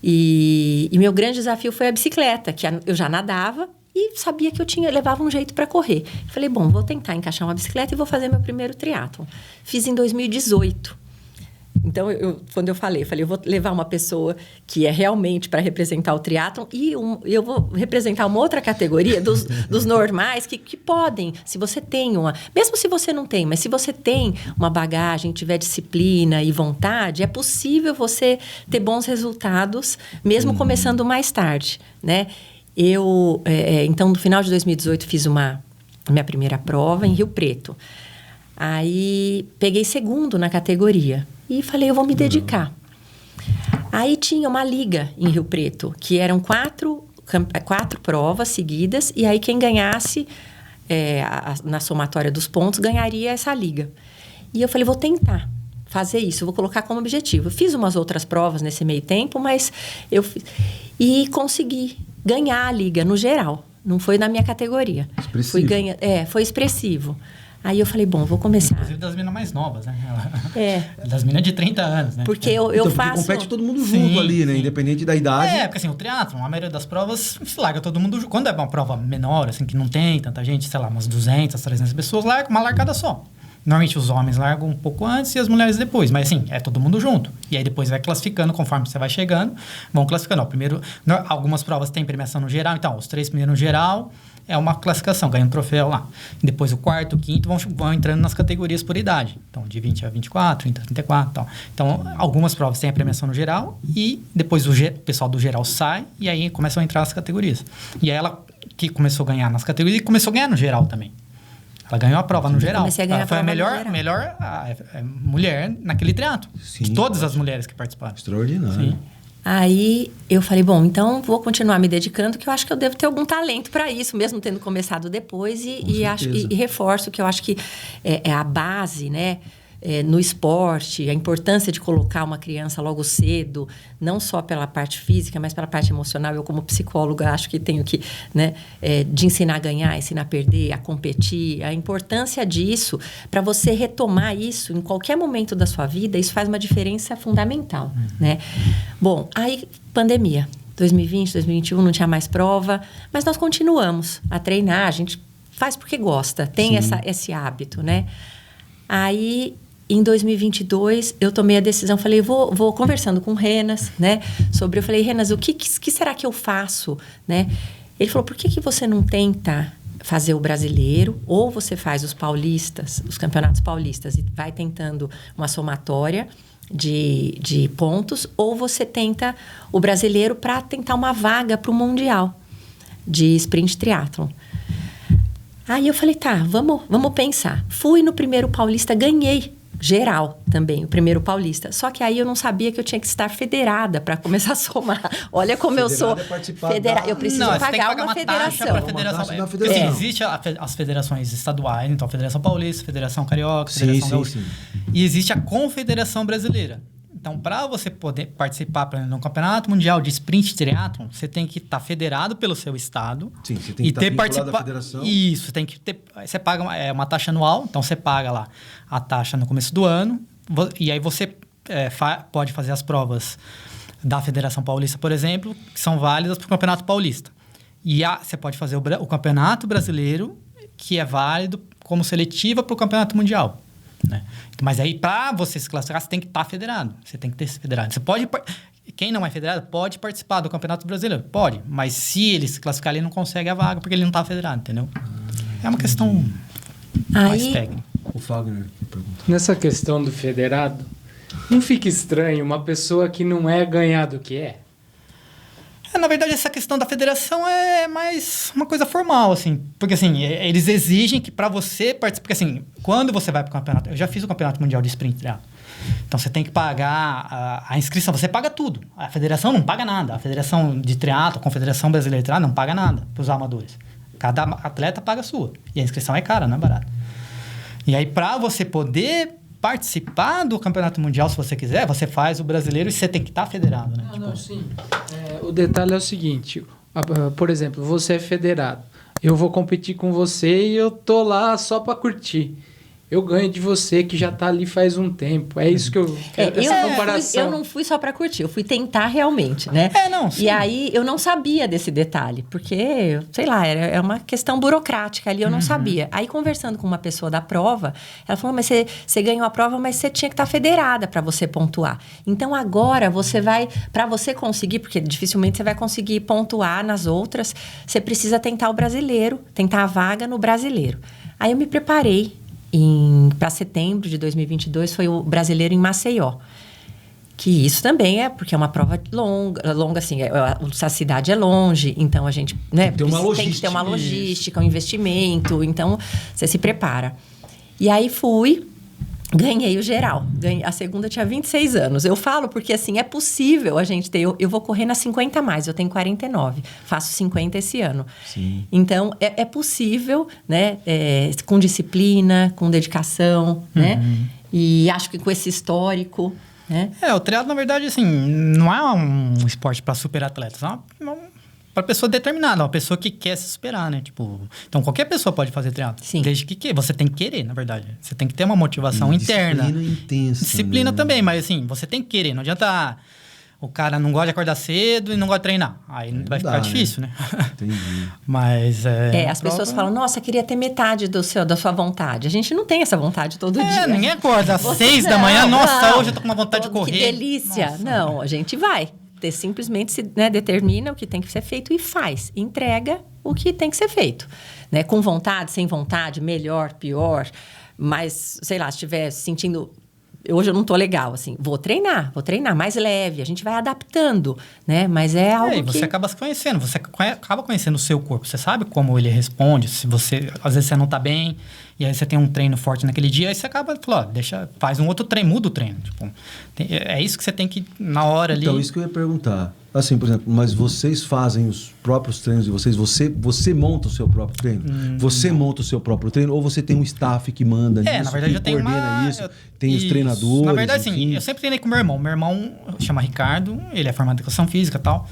E meu grande desafio foi a bicicleta, que eu já nadava e sabia que levava um jeito para correr. Falei, bom, vou tentar encaixar uma bicicleta e vou fazer meu primeiro triatlon. Fiz em 2018. Então, quando eu falei, eu vou levar uma pessoa que é realmente para representar o triatlon e eu vou representar uma outra categoria dos normais que podem, se você tem mesmo se você não tem, mas se você tem uma bagagem, tiver disciplina e vontade, é possível você ter bons resultados, mesmo começando mais tarde, né? Então, no final de 2018, fiz a minha primeira prova em Rio Preto. Aí, peguei segundo na categoria. E falei, eu vou me dedicar. Aí tinha uma liga em Rio Preto, que eram 4 provas seguidas, e aí quem ganhasse na somatória dos pontos, ganharia essa liga. E eu falei, vou tentar fazer isso, vou colocar como objetivo. Eu fiz umas outras provas nesse meio tempo, mas e consegui ganhar a liga no geral. Não foi na minha categoria. Expressivo. Foi expressivo. Aí eu falei, bom, vou começar. Inclusive das minas mais novas, né? Das minas de 30 anos, né? Porque eu faço... Porque compete todo mundo junto ali, né? Independente da idade. Porque assim, o triatlon, a maioria das provas, se larga todo mundo junto. Quando é uma prova menor, assim, que não tem tanta gente, sei lá, umas 200, 300 pessoas, larga uma largada só. Normalmente os homens largam um pouco antes e as mulheres depois. Mas assim, é todo mundo junto. E aí depois vai classificando, conforme você vai chegando, vão classificando. Algumas provas têm premiação no geral. Então, os 3 primeiros no geral... é uma classificação, ganha um troféu lá. Depois o quarto, o quinto vão entrando nas categorias por idade. Então, de 20 a 24, 30 a 34 e tal. Então, algumas provas têm a premiação no geral e depois o pessoal do geral sai e aí começam a entrar as categorias. E aí ela que começou a ganhar nas categorias e começou a ganhar no geral também. Ela ganhou a prova no geral. Ela foi a melhor mulher naquele triatlo. De todas as mulheres que participaram. Extraordinário. Sim. Aí eu falei, bom, então vou continuar me dedicando, que eu acho que eu devo ter algum talento para isso, mesmo tendo começado depois. E reforço que eu acho que é a base, né? No esporte, a importância de colocar uma criança logo cedo, não só pela parte física, mas pela parte emocional. Eu, como psicóloga, acho que tenho que, né, de ensinar a ganhar, ensinar a perder, a competir. A importância disso, para você retomar isso em qualquer momento da sua vida, isso faz uma diferença fundamental, né? Bom, aí, pandemia. 2020, 2021, não tinha mais prova, mas nós continuamos a treinar, a gente faz porque gosta, tem esse hábito, né? Aí... Em 2022, eu tomei a decisão, falei, vou conversando com o Renas, né? Eu falei, Renas, o que será que eu faço, né? Ele falou, por que você não tenta fazer o brasileiro, ou você faz os paulistas, os campeonatos paulistas, e vai tentando uma somatória de pontos, ou você tenta o brasileiro para tentar uma vaga para o Mundial de sprint triatlon. Aí eu falei, tá, vamos pensar. Fui no primeiro paulista, ganhei. Geral também, o primeiro paulista. Só que aí eu não sabia que eu tinha que estar federada para começar a somar. Olha como eu sou federada. Eu preciso pagar uma federação. Porque existe as federações estaduais, então a Federação Paulista, Federação Carioca, Federação Gaúcha. E existe a Confederação Brasileira. Então, para você poder participar no Campeonato Mundial de Sprint Triathlon, você tem que estar federado pelo seu estado. Sim, você tem que estar vinculado à federação. Isso, você tem que ter... Você paga uma taxa anual, então você paga lá a taxa no começo do ano, e aí você pode fazer as provas da Federação Paulista, por exemplo, que são válidas para o Campeonato Paulista. E você pode fazer o Campeonato Brasileiro, que é válido como seletiva para o Campeonato Mundial. Né? Mas aí, para você se classificar, você tem que estar federado. Você tem que ter se federado. Você pode quem não é federado pode participar do Campeonato Brasileiro. Pode, mas se ele se classificar, ele não consegue a vaga porque ele não tá federado, entendeu? É uma questão mais técnica. O Fagner pergunta. Nessa questão do federado, não fica estranho uma pessoa que não é ganhar do que é? Na verdade, essa questão da federação é mais uma coisa formal, assim. Porque, assim, eles exigem que para você participar... Porque, assim, quando você vai para o campeonato... Eu já fiz o Campeonato Mundial de Sprint Triathlon. Então, você tem que pagar a inscrição. Você paga tudo. A federação não paga nada. A Federação de Triatlo, a Confederação Brasileira de Triatlo, não paga nada para os amadores. Cada atleta paga a sua. E a inscrição é cara, não é barata. E aí, para você poder participar do Campeonato Mundial, se você quiser, você faz o brasileiro e você tem que estar federado, né? Não, sim. O detalhe é o seguinte, por exemplo, você é federado, eu vou competir com você e eu tô lá só para curtir. Eu ganho de você que já tá ali faz um tempo. É isso que eu quero, essa comparação. Eu não fui só para curtir, eu fui tentar realmente, né? Sim. E aí eu não sabia desse detalhe, porque, sei lá, é uma questão burocrática ali, eu não sabia. Aí conversando com uma pessoa da prova, ela falou, mas você ganhou a prova, mas você tinha que estar federada para você pontuar. Então agora você vai, para você conseguir, porque dificilmente você vai conseguir pontuar nas outras, você precisa tentar o brasileiro, tentar a vaga no brasileiro. Aí eu me preparei. Para setembro de 2022 foi o brasileiro em Maceió. Que isso também porque é uma prova longa assim, a cidade é longe, então a gente, né, tem que ter uma logística, um investimento, então você se prepara. E aí ganhei o geral. A segunda tinha 26 anos. Eu falo porque, assim, é possível a gente ter... Eu vou correr nas 50 a mais. Eu tenho 49. Faço 50 esse ano. Sim. Então, é possível, né? Com disciplina, com dedicação, né? E acho que com esse histórico, né? O triatlo, na verdade, assim, não é um esporte para super atletas. É para pessoa determinada, uma pessoa que quer se superar, né? Tipo, então, qualquer pessoa pode fazer triatlo. Sim. Desde que você tem que querer, na verdade. Você tem que ter uma motivação interna. Disciplina intensa. Disciplina também, mas assim, você tem que querer. Não adianta... O cara não gosta de acordar cedo e não gosta de treinar. Aí vai ficar difícil, né? Entendi. Mas as pessoas falam, nossa, queria ter metade da sua vontade. A gente não tem essa vontade todo dia. Ninguém acorda às 6 da manhã. Nossa, hoje eu tô com uma vontade de correr. Que delícia. Nossa. Não, a gente vai. Simplesmente se determina o que tem que ser feito e faz. Entrega o que tem que ser feito. Né? Com vontade, sem vontade, melhor, pior. Mas, sei lá, se estiver sentindo... Hoje eu não tô legal, assim. Vou treinar mais leve. A gente vai adaptando, né? Mas é algo e você acaba se conhecendo. Você acaba conhecendo o seu corpo. Você sabe como ele responde. Se você... Às vezes você não tá bem... E aí você tem um treino forte naquele dia, aí você acaba, faz um outro treino, muda o treino. Tipo, é isso que você tem que, na hora ali... Então, isso que eu ia perguntar. Assim, por exemplo, mas vocês fazem os próprios treinos de vocês? Você monta o seu próprio treino? Você monta o seu próprio treino? Ou você tem um staff que manda nisso, na verdade, que eu tenho coordena isso? Tem os treinadores? Na verdade, enfim. assim, eu sempre treinei com meu irmão. Meu irmão chama Ricardo, ele é formado em Educação Física e tal.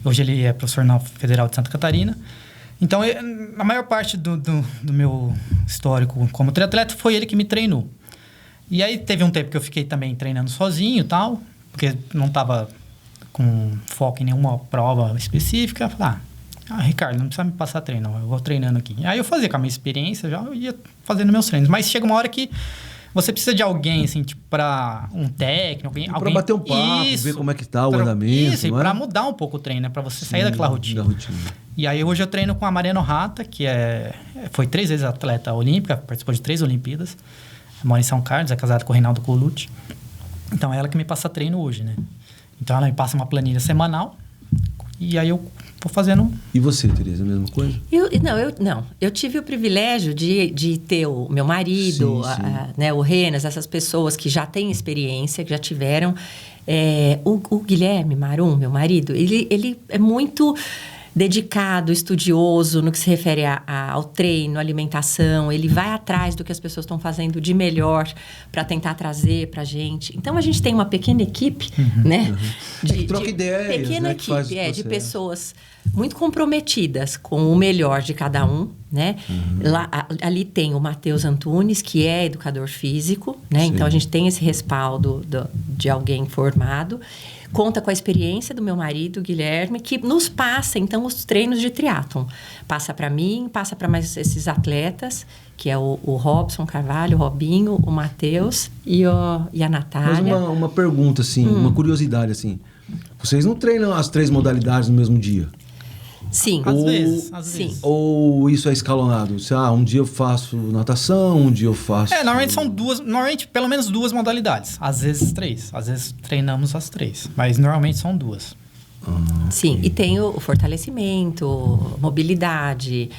Hoje ele é professor na Federal de Santa Catarina. Então, a maior parte do meu histórico como triatleta foi ele que me treinou. E aí, teve um tempo que eu fiquei também treinando sozinho e tal, porque não estava com foco em nenhuma prova específica. Eu falei, Ricardo, não precisa me passar treino, eu vou treinando aqui. Aí, eu fazia com a minha experiência, já eu ia fazendo meus treinos. Mas chega uma hora que você precisa de alguém, assim, tipo, para um técnico, alguém... Para bater um papo, ver como é que tá o andamento, isso, e para mudar um pouco o treino, né? Para você sair daquela rotina. E aí, hoje eu treino com a Mariana Rata, que foi 3 vezes atleta olímpica, participou de 3 Olimpíadas. Mora em São Carlos, é casada com o Reinaldo Colucci. Então, é ela que me passa treino hoje, né? Então, ela me passa uma planilha semanal e aí eu vou fazendo... E você, Tereza, a mesma coisa? Eu tive o privilégio de ter o meu marido, sim. O Renas, essas pessoas que já têm experiência, que já tiveram. O Guilherme Marum, meu marido, ele é muito... dedicado, estudioso no que se refere ao treino, alimentação. Ele vai atrás do que as pessoas estão fazendo de melhor para tentar trazer para a gente. Então, a gente tem uma pequena equipe, né? Que troca ideias, pequena né? equipe, de pessoas muito comprometidas com o melhor de cada um, né? Ali tem o Matheus Antunes, que é educador físico, né? Sim. Então, a gente tem esse respaldo de alguém formado. Conta com a experiência do meu marido, Guilherme, que nos passa, então, os treinos de triatlon. Passa para mim, passa para mais esses atletas, que é o Robson Carvalho, o Robinho, o Matheus e a Natália. Mas uma pergunta, assim, uma curiosidade, assim. Vocês não treinam as 3 modalidades no mesmo dia? Sim. Às vezes. Sim. Ou isso é escalonado? Um dia eu faço natação, um dia eu faço... Normalmente são 2, normalmente pelo menos 2 modalidades. Às vezes 3. Às vezes treinamos as 3. Mas normalmente são 2. Sim, e tem o fortalecimento, mobilidade.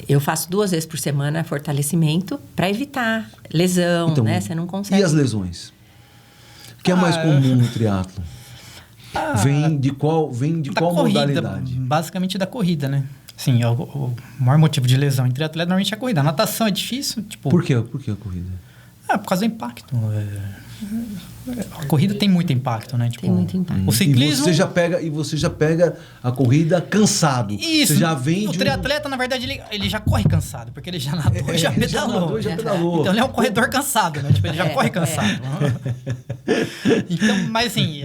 Eu faço 2 vezes por semana fortalecimento para evitar lesão, Então, né? Você não consegue. E as lesões? O que é mais comum no triatlo? Vem de qual corrida, modalidade? Basicamente da corrida, né? Sim, o maior motivo de lesão em triatleta normalmente é a corrida. A natação é difícil, tipo... Por quê? Por que a corrida? Por causa do impacto. A corrida tem muito impacto, né? Tipo, Tem muito impacto. O ciclismo... E você já pega a corrida cansado. Isso. Você já vem o triatleta, na verdade, ele já corre cansado, porque ele já nadou e já pedalou. Então ele é um corredor cansado, né? Tipo, ele já corre cansado. Então, mas assim...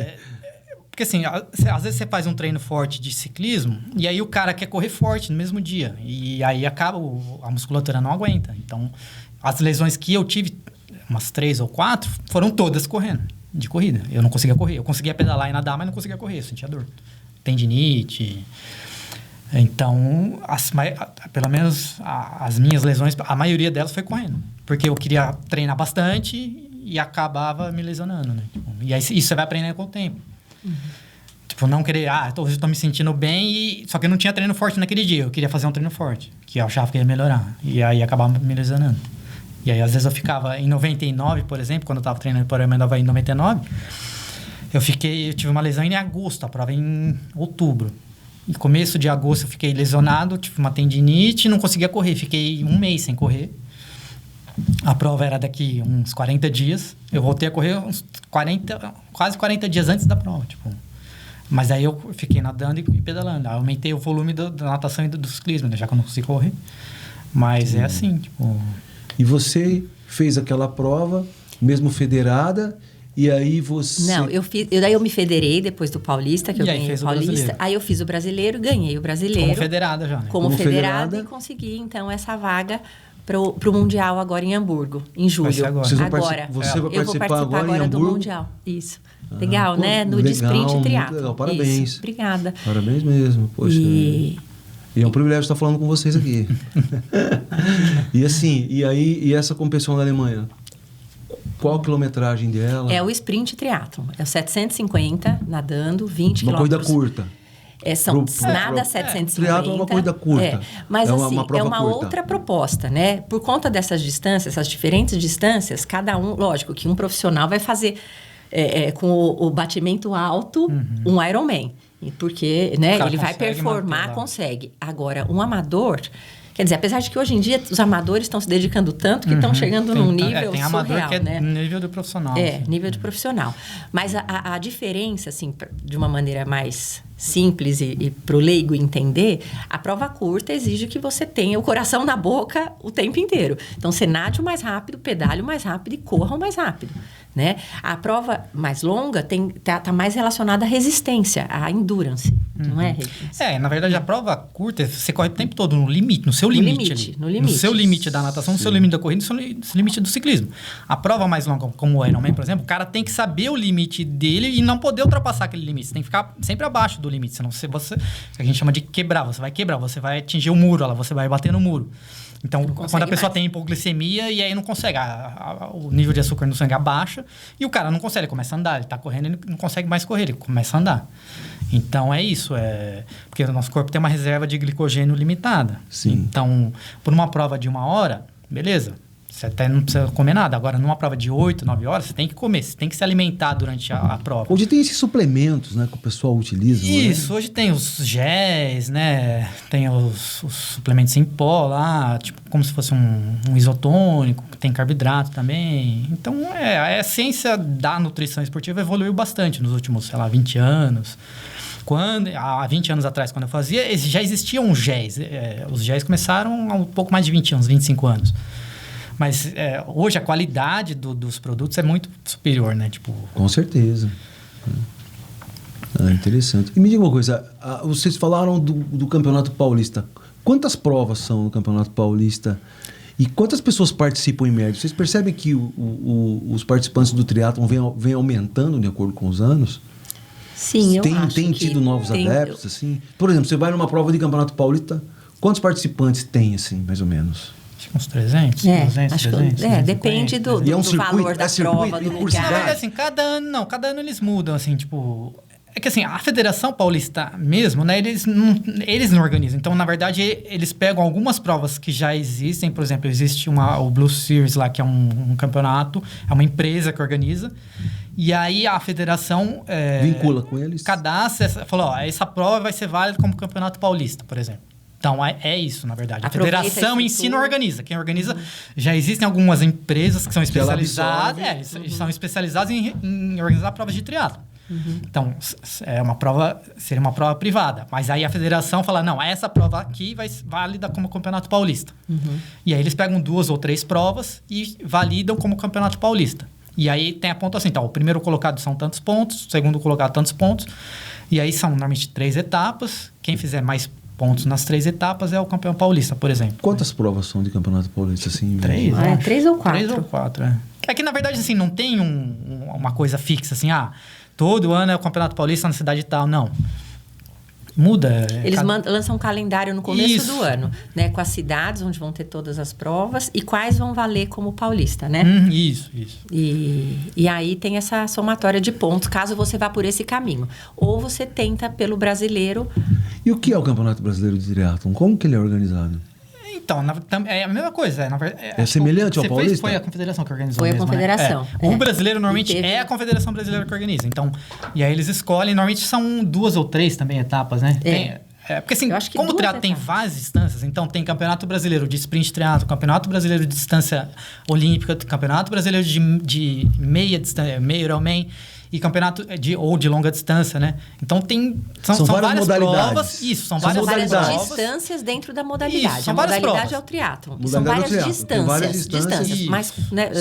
Porque assim, às vezes você faz um treino forte de ciclismo e aí o cara quer correr forte no mesmo dia. E aí acaba, a musculatura não aguenta. Então, as lesões que eu tive, umas 3 ou 4, foram todas correndo, de corrida. Eu não conseguia correr. Eu conseguia pedalar e nadar, mas não conseguia correr. Eu sentia dor. Tendinite. Então, pelo menos as minhas lesões, a maioria delas foi correndo. Porque eu queria treinar bastante e acabava me lesionando, né? E aí isso você vai aprendendo com o tempo. Tipo, não querer, hoje eu tô me sentindo bem, só que eu não tinha treino forte naquele dia. Eu queria fazer um treino forte, que eu achava que ia melhorar. E aí acabava me lesionando. E aí, às vezes, eu ficava em 99, por exemplo, quando eu tava treinando para o Ironman do Havaí em 99, eu tive uma lesão em agosto, a prova em outubro. Em começo de agosto eu fiquei lesionado, tive uma tendinite e não conseguia correr. Fiquei 1 mês sem correr. A prova era daqui uns 40 dias. Eu voltei a correr quase 40 dias antes da prova. Tipo. Mas aí eu fiquei nadando e pedalando. Aí aumentei o volume da natação e do ciclismo, né? Já que eu não consigo correr. Mas é assim, tipo... E você fez aquela prova, mesmo federada, e aí você... Não, daí eu me federei depois do Paulista, que eu ganhei o Paulista. Aí eu fiz o brasileiro, ganhei o brasileiro. Como federada já, né? Como federada e consegui, então, essa vaga pro Mundial agora em Hamburgo, em julho. Vai ser agora. Você vai participar agora do Mundial. Isso. Legal, né? No de sprint e triatlo. Legal, parabéns. Isso. Obrigada. Parabéns mesmo. Poxa. E é um privilégio estar falando com vocês aqui. E assim, e essa competição da Alemanha? Qual a quilometragem dela? É o sprint triatlo. É o 750 nadando, 20 uma quilômetros. Uma corrida curta. Nada 750. Triatlo é uma corrida curta. Mas é assim, prova é uma curta. outra proposta, né? Por conta dessas distâncias, essas diferentes distâncias, cada um, lógico que um profissional vai fazer com o batimento alto um Ironman. Porque, né, ele vai performar, consegue. Agora, um amador... Quer dizer, apesar de que hoje em dia os amadores estão se dedicando tanto que estão chegando num nível tem surreal, amador que é né? nível do profissional. Assim. Nível de profissional. Mas a diferença, assim, de uma maneira mais simples e para o leigo entender, a prova curta exige que você tenha o coração na boca o tempo inteiro. Então, você nade o mais rápido, pedale o mais rápido e corra o mais rápido, né? A prova mais longa tá mais relacionada à resistência, à endurance, não é, Reis? Na verdade, a prova curta, você corre o tempo todo no limite, no seu limite. No seu limite da natação, no seu limite da corrida, no seu limite do ciclismo. A prova mais longa, como o Ironman, por exemplo, o cara tem que saber o limite dele e não poder ultrapassar aquele limite. Você tem que ficar sempre abaixo do limite, senão você a gente chama de quebrar, você vai atingir o muro, você vai bater no muro. Então, quando a pessoa tem hipoglicemia e aí não consegue, o nível de açúcar no sangue abaixa e o cara não consegue, ele começa a andar, ele tá correndo, ele não consegue mais correr, ele começa a andar. Então, é isso, porque o nosso corpo tem uma reserva de glicogênio limitada. Sim. Então, por uma prova de 1 hora, beleza, você até não precisa comer nada. Agora, numa prova de 8, 9 horas, você tem que comer, você tem que se alimentar durante a prova. Hoje tem esses suplementos, né, que o pessoal utiliza. Isso, hoje tem os géis, né? Tem os suplementos em pó lá, tipo, como se fosse um isotônico, tem carboidrato também. Então, a essência da nutrição esportiva evoluiu bastante nos últimos, 20 anos. Há 20 anos atrás, quando eu fazia, já existiam géis. Os géis começaram há um pouco mais de 20 anos, 25 anos. Mas hoje a qualidade dos produtos é muito superior, né? Tipo... Com certeza. Interessante. E me diga uma coisa, vocês falaram do Campeonato Paulista. Quantas provas são no Campeonato Paulista? E quantas pessoas participam em média? Vocês percebem que os participantes do triatlon vêm aumentando de acordo com os anos? Sim, eu acho Tem que tido novos tem. adeptos, assim? Por exemplo, você vai numa prova de Campeonato Paulista, quantos participantes tem, assim, mais ou menos? Acho que uns 300, 200, acho 300, que depende do, E é um do circuito- valor da circuito prova, do e por lugar. cidade? Na verdade, assim, cada ano eles mudam, assim, tipo... É que assim, a Federação Paulista mesmo, né, eles não organizam. Então, na verdade, eles pegam algumas provas que já existem. Por exemplo, existe o Blue Series lá, que é um campeonato, é uma empresa que organiza. E aí a federação... Vincula com eles? Cadastra, falou, ó, essa prova vai ser válida como Campeonato Paulista, por exemplo. Então, é isso, na verdade. Aproveita A federação a em si não estrutura. organiza. Quem organiza... Já existem algumas empresas que são Que ela especializadas... absorve. são especializadas em organizar provas de triatlo. Então, seria uma prova privada. Mas aí a federação fala, não, essa prova aqui vai válida como Campeonato Paulista. E aí eles pegam 2 ou 3 provas e validam como Campeonato Paulista. E aí tem a pontuação. Então, o primeiro colocado são tantos pontos, o segundo colocado tantos pontos. E aí são normalmente 3 etapas. Quem fizer mais pontos nas 3 etapas é o campeão paulista, por exemplo. Quantas provas são de Campeonato Paulista, assim? 3, Ah, é 3 ou 4? 3 ou 4, é. É que, na verdade, assim, não tem uma coisa fixa, assim, todo ano é o Campeonato Paulista na cidade tal. Não. Muda. Eles lançam um calendário no começo Isso. do ano, né? Com as cidades onde vão ter todas as provas e quais vão valer como paulista, né? Isso. E aí tem essa somatória de pontos, caso você vá por esse caminho. Ou você tenta pelo brasileiro. E o que é o Campeonato Brasileiro de Triatlon? Como que ele é organizado? Então, é a mesma coisa. É semelhante ao paulista? Foi a confederação que organizou Foi a mesmo, confederação, né? O brasileiro, normalmente, E teve- é a confederação brasileira que organiza. Então, e aí eles escolhem, normalmente são 2 ou 3 também etapas, né? Porque assim, Eu acho que como o 2 triatlo tem etapas. várias distâncias, então tem Campeonato Brasileiro de Sprint Triatlo, Campeonato Brasileiro de Distância Olímpica, Campeonato Brasileiro de meia distância, meio Ironman, e campeonato de longa distância, né? Então são várias várias modalidades. provas. Isso, são São várias Várias modalidades. distâncias dentro da modalidade. Isso, são a várias modalidade provas. é o triatlon. Modalidade São é o várias triatlon. Tem distâncias. várias distâncias. Distâncias mais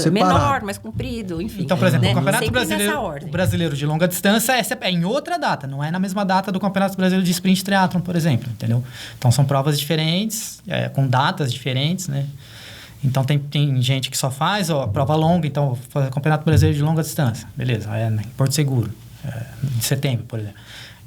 Separado. menor, mais comprido, enfim. Então, por exemplo, né? o Campeonato Sempre Brasileiro, nessa o ordem. brasileiro de longa distância é em outra data, não é na mesma data do Campeonato Brasileiro de Sprint Triathlon, por exemplo, entendeu? Então, são provas diferentes, com datas diferentes, né? Então, tem gente que só faz a prova longa, então, vou fazer o Campeonato Brasileiro de longa distância, beleza, em Porto Seguro, de setembro, por exemplo.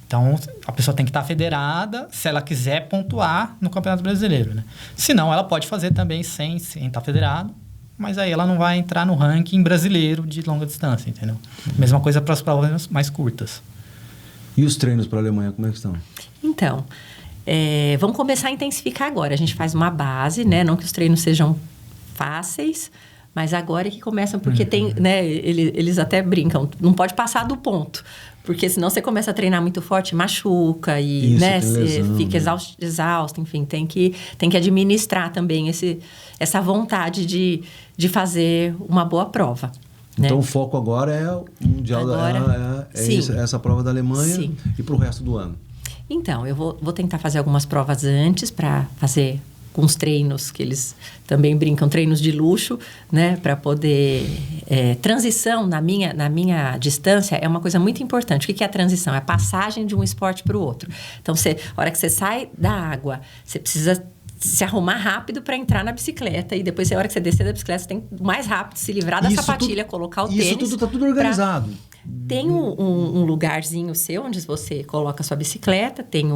Então, a pessoa tem que estar federada se ela quiser pontuar no Campeonato Brasileiro, né? Se não, ela pode fazer também sem estar federada, mas aí ela não vai entrar no ranking brasileiro de longa distância, entendeu? Mesma coisa para as provas mais curtas. E os treinos para a Alemanha, como é que estão? Então, vamos começar a intensificar agora. A gente faz uma base, né? Não que os treinos sejam fáceis, mas agora é que começam, porque tem, né? Eles até brincam, não pode passar do ponto, porque senão você começa a treinar muito forte, machuca e, Isso, né? tem Você lesão, fica né? exausto, enfim, tem que administrar também essa vontade de fazer uma boa prova. Né? Então o foco agora é o Mundial, Agora, sim. essa prova da Alemanha. Sim. E para o resto do ano. Então, eu vou tentar fazer algumas provas antes para fazer uns treinos que eles também brincam, treinos de luxo, né? Para poder... transição na minha distância é uma coisa muito importante. O que é a transição? É a passagem de um esporte para o outro. Então, a hora que você sai da água, você precisa se arrumar rápido para entrar na bicicleta. E depois, a hora que você descer da bicicleta, você tem que mais rápido se livrar da sapatilha, colocar o tênis. Isso tudo está tudo organizado. Tem um lugarzinho seu onde você coloca a sua bicicleta, tem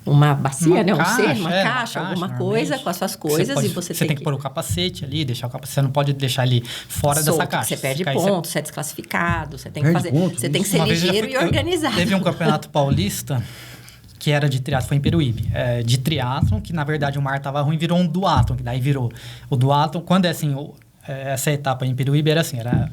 uma bacia, né? Uma caixa, alguma coisa com as suas coisas. Você tem que pôr o capacete ali, deixar o capacete. Você não pode deixar ele fora dessa caixa. Você perde pontos, você é desclassificado, você tem que Perde fazer. ponto, Você tem que ser Uma vez ligeiro e organizado. Teve um campeonato paulista que era de triatlo, foi em Peruíbe, de triatlon, que na verdade o mar estava ruim, virou um duatlon, que daí virou o duatlon, quando é assim, essa etapa em Peruíbe era assim, era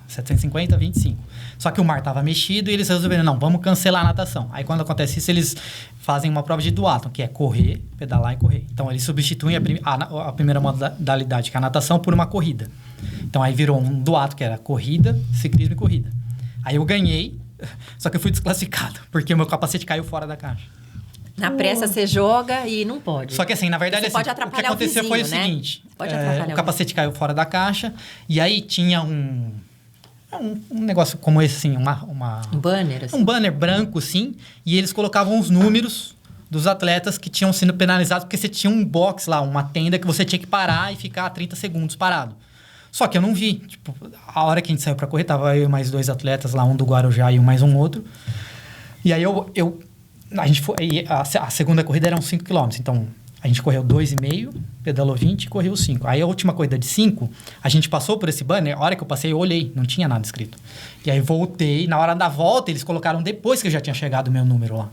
750, 25. Só que o mar estava mexido e eles resolveram, não, vamos cancelar a natação. Aí quando acontece isso, eles fazem uma prova de duatlon, que é correr, pedalar e correr. Então eles substituem a primeira modalidade, que é a natação, por uma corrida. Então aí virou um duatlon, que era corrida, ciclismo e corrida. Aí eu ganhei, só que eu fui desclassificado, porque o meu capacete caiu fora da caixa. Na pressa você joga e não pode. Só que assim, na verdade, Você assim, pode o que atrapalhar aconteceu o foi o vizinho, né? seguinte. Pode atrapalhar o capacete caiu fora da caixa e aí tinha um negócio como esse, assim, Um banner, assim. um banner branco, sim, e eles colocavam os números dos atletas que tinham sido penalizados, porque você tinha um box lá, uma tenda que você tinha que parar e ficar 30 segundos parado. Só que eu não vi. Tipo, a hora que a gente saiu pra correr, tava eu e mais 2 atletas lá, um do Guarujá e mais um outro. E aí a gente foi, a segunda corrida eram 5 km, então a gente correu 2,5, pedalou 20 e correu 5. Aí a última corrida de 5, a gente passou por esse banner, a hora que eu passei eu olhei, não tinha nada escrito. E aí voltei, na hora da volta eles colocaram depois que eu já tinha chegado o meu número lá.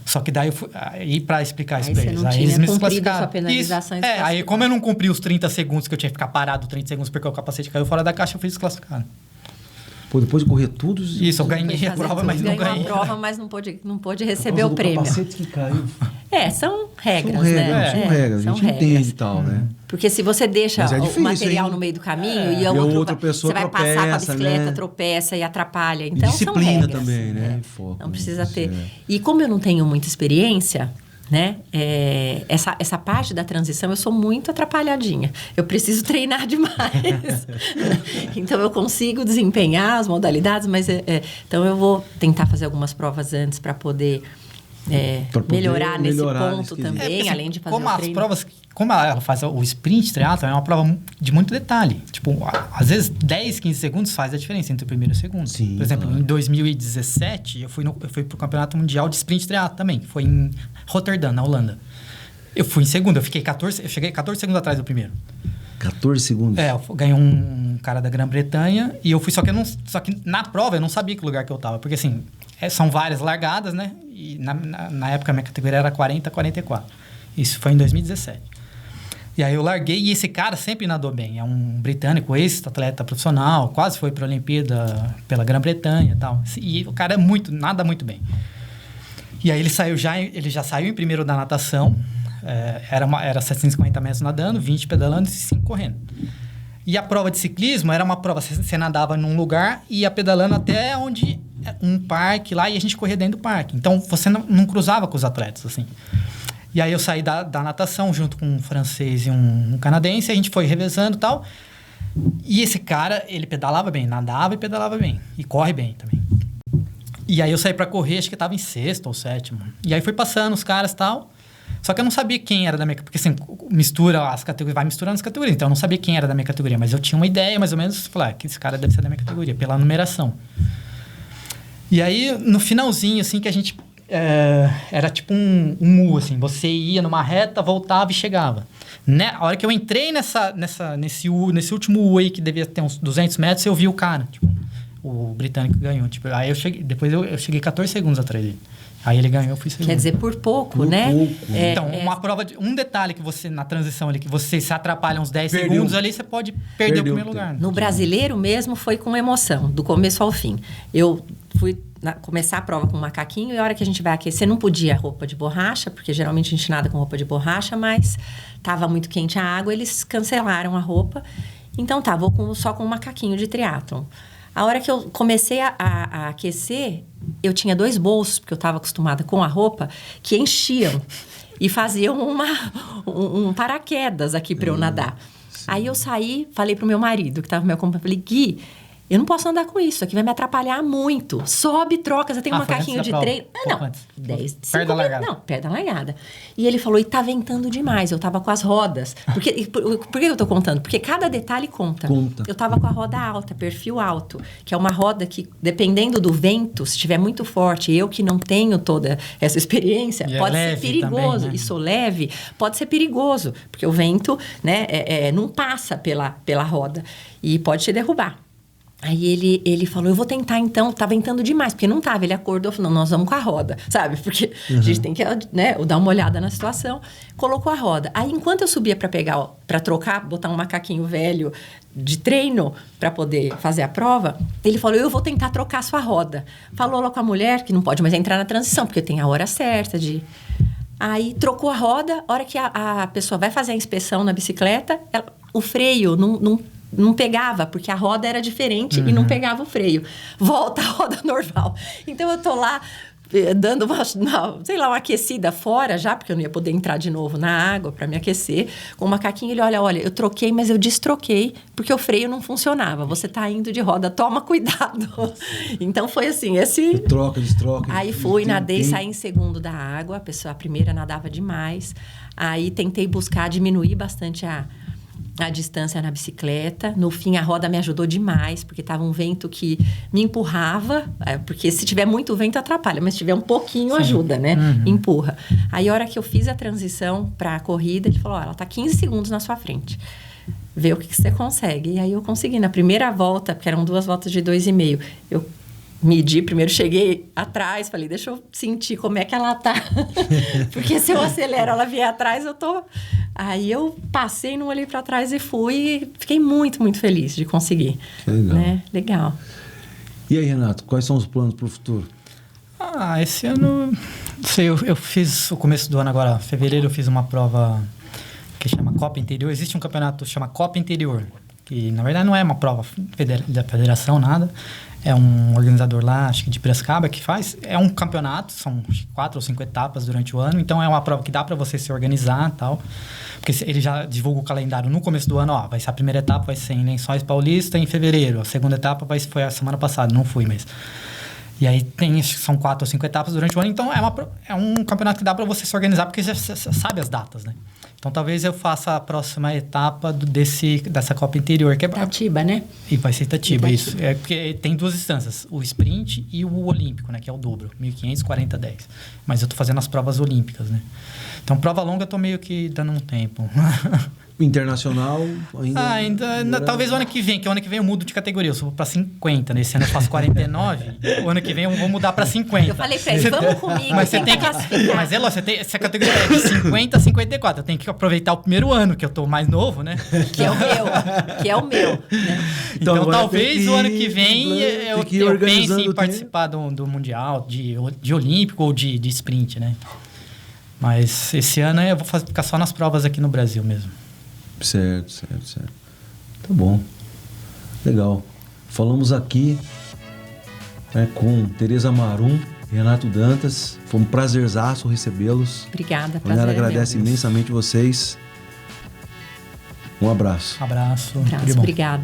Só que daí eu fui aí para explicar isso para eles. Aí eles me desclassificaram. Sua penalização isso. Aí como eu não cumpri os 30 segundos que eu tinha que ficar parado 30 segundos porque o capacete caiu fora da caixa, eu fui desclassificado. Pô, depois de correr tudo... Isso, eu ganhei a prova, mas não ganhei. Ganhou a prova, mas não pôde receber o prêmio. O capacete que caiu. São regras, São regras, a gente entende e tal, né? Porque se você deixa difícil, o material no meio do caminho e a outra pessoa você vai passar com a bicicleta, tropeça e atrapalha. Então, disciplina são regras, também, né? Foco, não precisa ter. E como eu não tenho muita experiência, né? Essa parte da transição, eu sou muito atrapalhadinha. Eu preciso treinar demais. Então, eu consigo desempenhar as modalidades, mas... então, eu vou tentar fazer algumas provas antes para poder... melhorar nesse ponto também, assim, além de fazer como o as treino. provas, como ela faz o sprint triathlon, é uma prova de muito detalhe. Tipo, às vezes 10, 15 segundos faz a diferença entre o primeiro e o segundo. Sim, por exemplo, claro. Em 2017, eu fui pro Campeonato Mundial de Sprint Triathlon também. Foi em Rotterdam, na Holanda. Eu fui em segundo, eu cheguei 14 segundos atrás do primeiro. 14 segundos? Eu ganhei um cara da Grã-Bretanha e eu fui, só que na prova eu não sabia que lugar que eu tava, porque assim, são várias largadas, né? E na época a minha categoria era 40, 44. Isso foi em 2017. E aí eu larguei e esse cara sempre nadou bem. É um britânico, ex-atleta profissional, quase foi para a Olimpíada pela Grã-Bretanha e tal. E o cara nada muito bem. E aí ele já saiu em primeiro da natação. Era 750 metros nadando, 20 pedalando e 5 correndo. E a prova de ciclismo era uma prova, você nadava num lugar e ia pedalando até onde um parque lá e a gente corria dentro do parque. Então, você não cruzava com os atletas, assim. E aí eu saí da natação junto com um francês e um canadense, a gente foi revezando e tal. E esse cara, ele pedalava bem, nadava e pedalava bem. E corre bem também. E aí eu saí pra correr, acho que tava em 6º ou 7º. E aí foi passando os caras e tal. Só que eu não sabia quem era da minha... Porque assim, mistura as categorias, vai misturando as categorias. Então eu não sabia quem era da minha categoria. Mas eu tinha uma ideia, mais ou menos, falar que esse cara deve ser da minha categoria, pela numeração. E aí, no finalzinho, assim, que a gente... era tipo um U, assim. Você ia numa reta, voltava e chegava. Né? A hora que eu entrei nesse último U aí, que devia ter uns 200 metros, eu vi o cara. Tipo, o britânico ganhou. Tipo, aí eu cheguei... Depois eu cheguei 14 segundos atrás dele. Aí ele ganhou, eu fui segundo. Quer dizer, por pouco, né? Então, uma prova de... Um detalhe que você, na transição ali, que você se atrapalha uns 10 segundos ali, você pode perder o primeiro lugar. Né? No brasileiro mesmo foi com emoção, do começo ao fim. Eu fui começar a prova com um macaquinho e a hora que a gente vai aquecer, não podia roupa de borracha, porque geralmente a gente nada com roupa de borracha, mas estava muito quente a água, eles cancelaram a roupa. Então tá, vou só com um macaquinho de triatlon. A hora que eu comecei a aquecer, eu tinha 2 bolsos, porque eu estava acostumada com a roupa, que enchiam e faziam um paraquedas aqui para eu nadar. Sim. Aí eu saí, falei pro meu marido, que estava me acompanhando, falei, Gui, eu não posso andar com isso aqui, vai me atrapalhar muito. Sobe, troca, você tem um macaquinho de treino. Não, 10, 5 perto da largada. Não, perto da largada. E ele falou, e tá ventando demais, eu tava com as rodas. Por que eu tô contando? Porque cada detalhe conta. Eu tava com a roda alta, perfil alto, que é uma roda que, dependendo do vento, se estiver muito forte, eu que não tenho toda essa experiência, pode ser perigoso. Também, né? E sou leve, pode ser perigoso, porque o vento, né, não passa pela roda e pode te derrubar. Aí ele falou, eu vou tentar então, tá ventando demais, porque não tava, ele acordou, falou, não, nós vamos com a roda, sabe? Porque a gente tem que, né, dar uma olhada na situação. Colocou a roda. Aí, enquanto eu subia para trocar, botar um macaquinho velho de treino para poder fazer a prova, ele falou, eu vou tentar trocar a sua roda. Falou lá com a mulher que não pode mais entrar na transição, porque tem a hora certa de... Aí, trocou a roda, a hora que a pessoa vai fazer a inspeção na bicicleta, o freio não pegava, porque a roda era diferente e não pegava o freio. Volta a roda normal. Então, eu tô lá dando uma aquecida fora já, porque eu não ia poder entrar de novo na água para me aquecer. Com o macaquinho, ele olha, eu troquei, mas eu destroquei, porque o freio não funcionava. Você tá indo de roda, toma cuidado. Então, foi assim, esse... Troca, destroca. Aí fui, nadei, saí em segundo da água. A primeira nadava demais. Aí, tentei diminuir bastante a distância na bicicleta. No fim, a roda me ajudou demais, porque estava um vento que me empurrava. Porque se tiver muito vento, atrapalha. Mas se tiver um pouquinho, ajuda, né? Empurra. Aí, a hora que eu fiz a transição para a corrida, ele falou, ela está 15 segundos na sua frente. Vê o que você consegue. E aí, eu consegui. Na primeira volta, porque eram 2 voltas de 2,5, eu medi, primeiro cheguei atrás, falei, deixa eu sentir como é que ela tá. Porque se eu acelero, ela vier atrás, eu tô... Aí eu passei, não olhei para trás e fui. E fiquei muito, muito feliz de conseguir. Que legal. Né? Legal. E aí, Renato, quais são os planos para o futuro? Esse ano... Não sei, eu fiz o começo do ano agora, fevereiro, eu fiz uma prova que chama Copa Interior. Existe um campeonato que chama Copa Interior, que na verdade não é uma prova da federação, nada. É um organizador lá, acho que de Piracicaba, que faz. É um campeonato, são 4 ou 5 etapas durante o ano. Então, é uma prova que dá para você se organizar e tal. Porque ele já divulga o calendário no começo do ano. Ó, vai ser a primeira etapa, vai ser em Lençóis Paulista, em fevereiro. A segunda etapa foi a semana passada, não fui, mas... E aí são 4 ou 5 etapas durante o ano. Então, é um campeonato que dá para você se organizar, porque você sabe as datas, né? Então, talvez eu faça a próxima etapa dessa Copa Interior. Que é Itatiba, né? E vai ser Itatiba, isso. É porque tem 2 distâncias, o sprint e o olímpico, né? Que é o dobro, 1.500, 40, 10. Mas eu tô fazendo as provas olímpicas, né? Então, prova longa eu tô meio que dando um tempo. Internacional ainda... Talvez o ano que vem, que o ano que vem eu mudo de categoria. Eu subo pra 50, nesse ano eu faço 49. O ano que vem eu vou mudar pra 50. Eu falei pra ele, vamos comigo. Mas você tem que... Mas, Elô, essa categoria é de 50 a 54. Eu tenho que aproveitar o primeiro ano, que eu tô mais novo, né? Que é o meu. Né? Então talvez o ano que vem eu pense em participar do Mundial, de Olímpico ou de sprint, né? Mas esse ano eu vou ficar só nas provas aqui no Brasil mesmo. Certo. Tá bom. Legal. Falamos aqui com Tereza Marum e Renato Dantas. Foi um prazerzaço recebê-los. Obrigada, prazer. A galera agradece imensamente vocês. Um abraço. Abraço. Obrigada.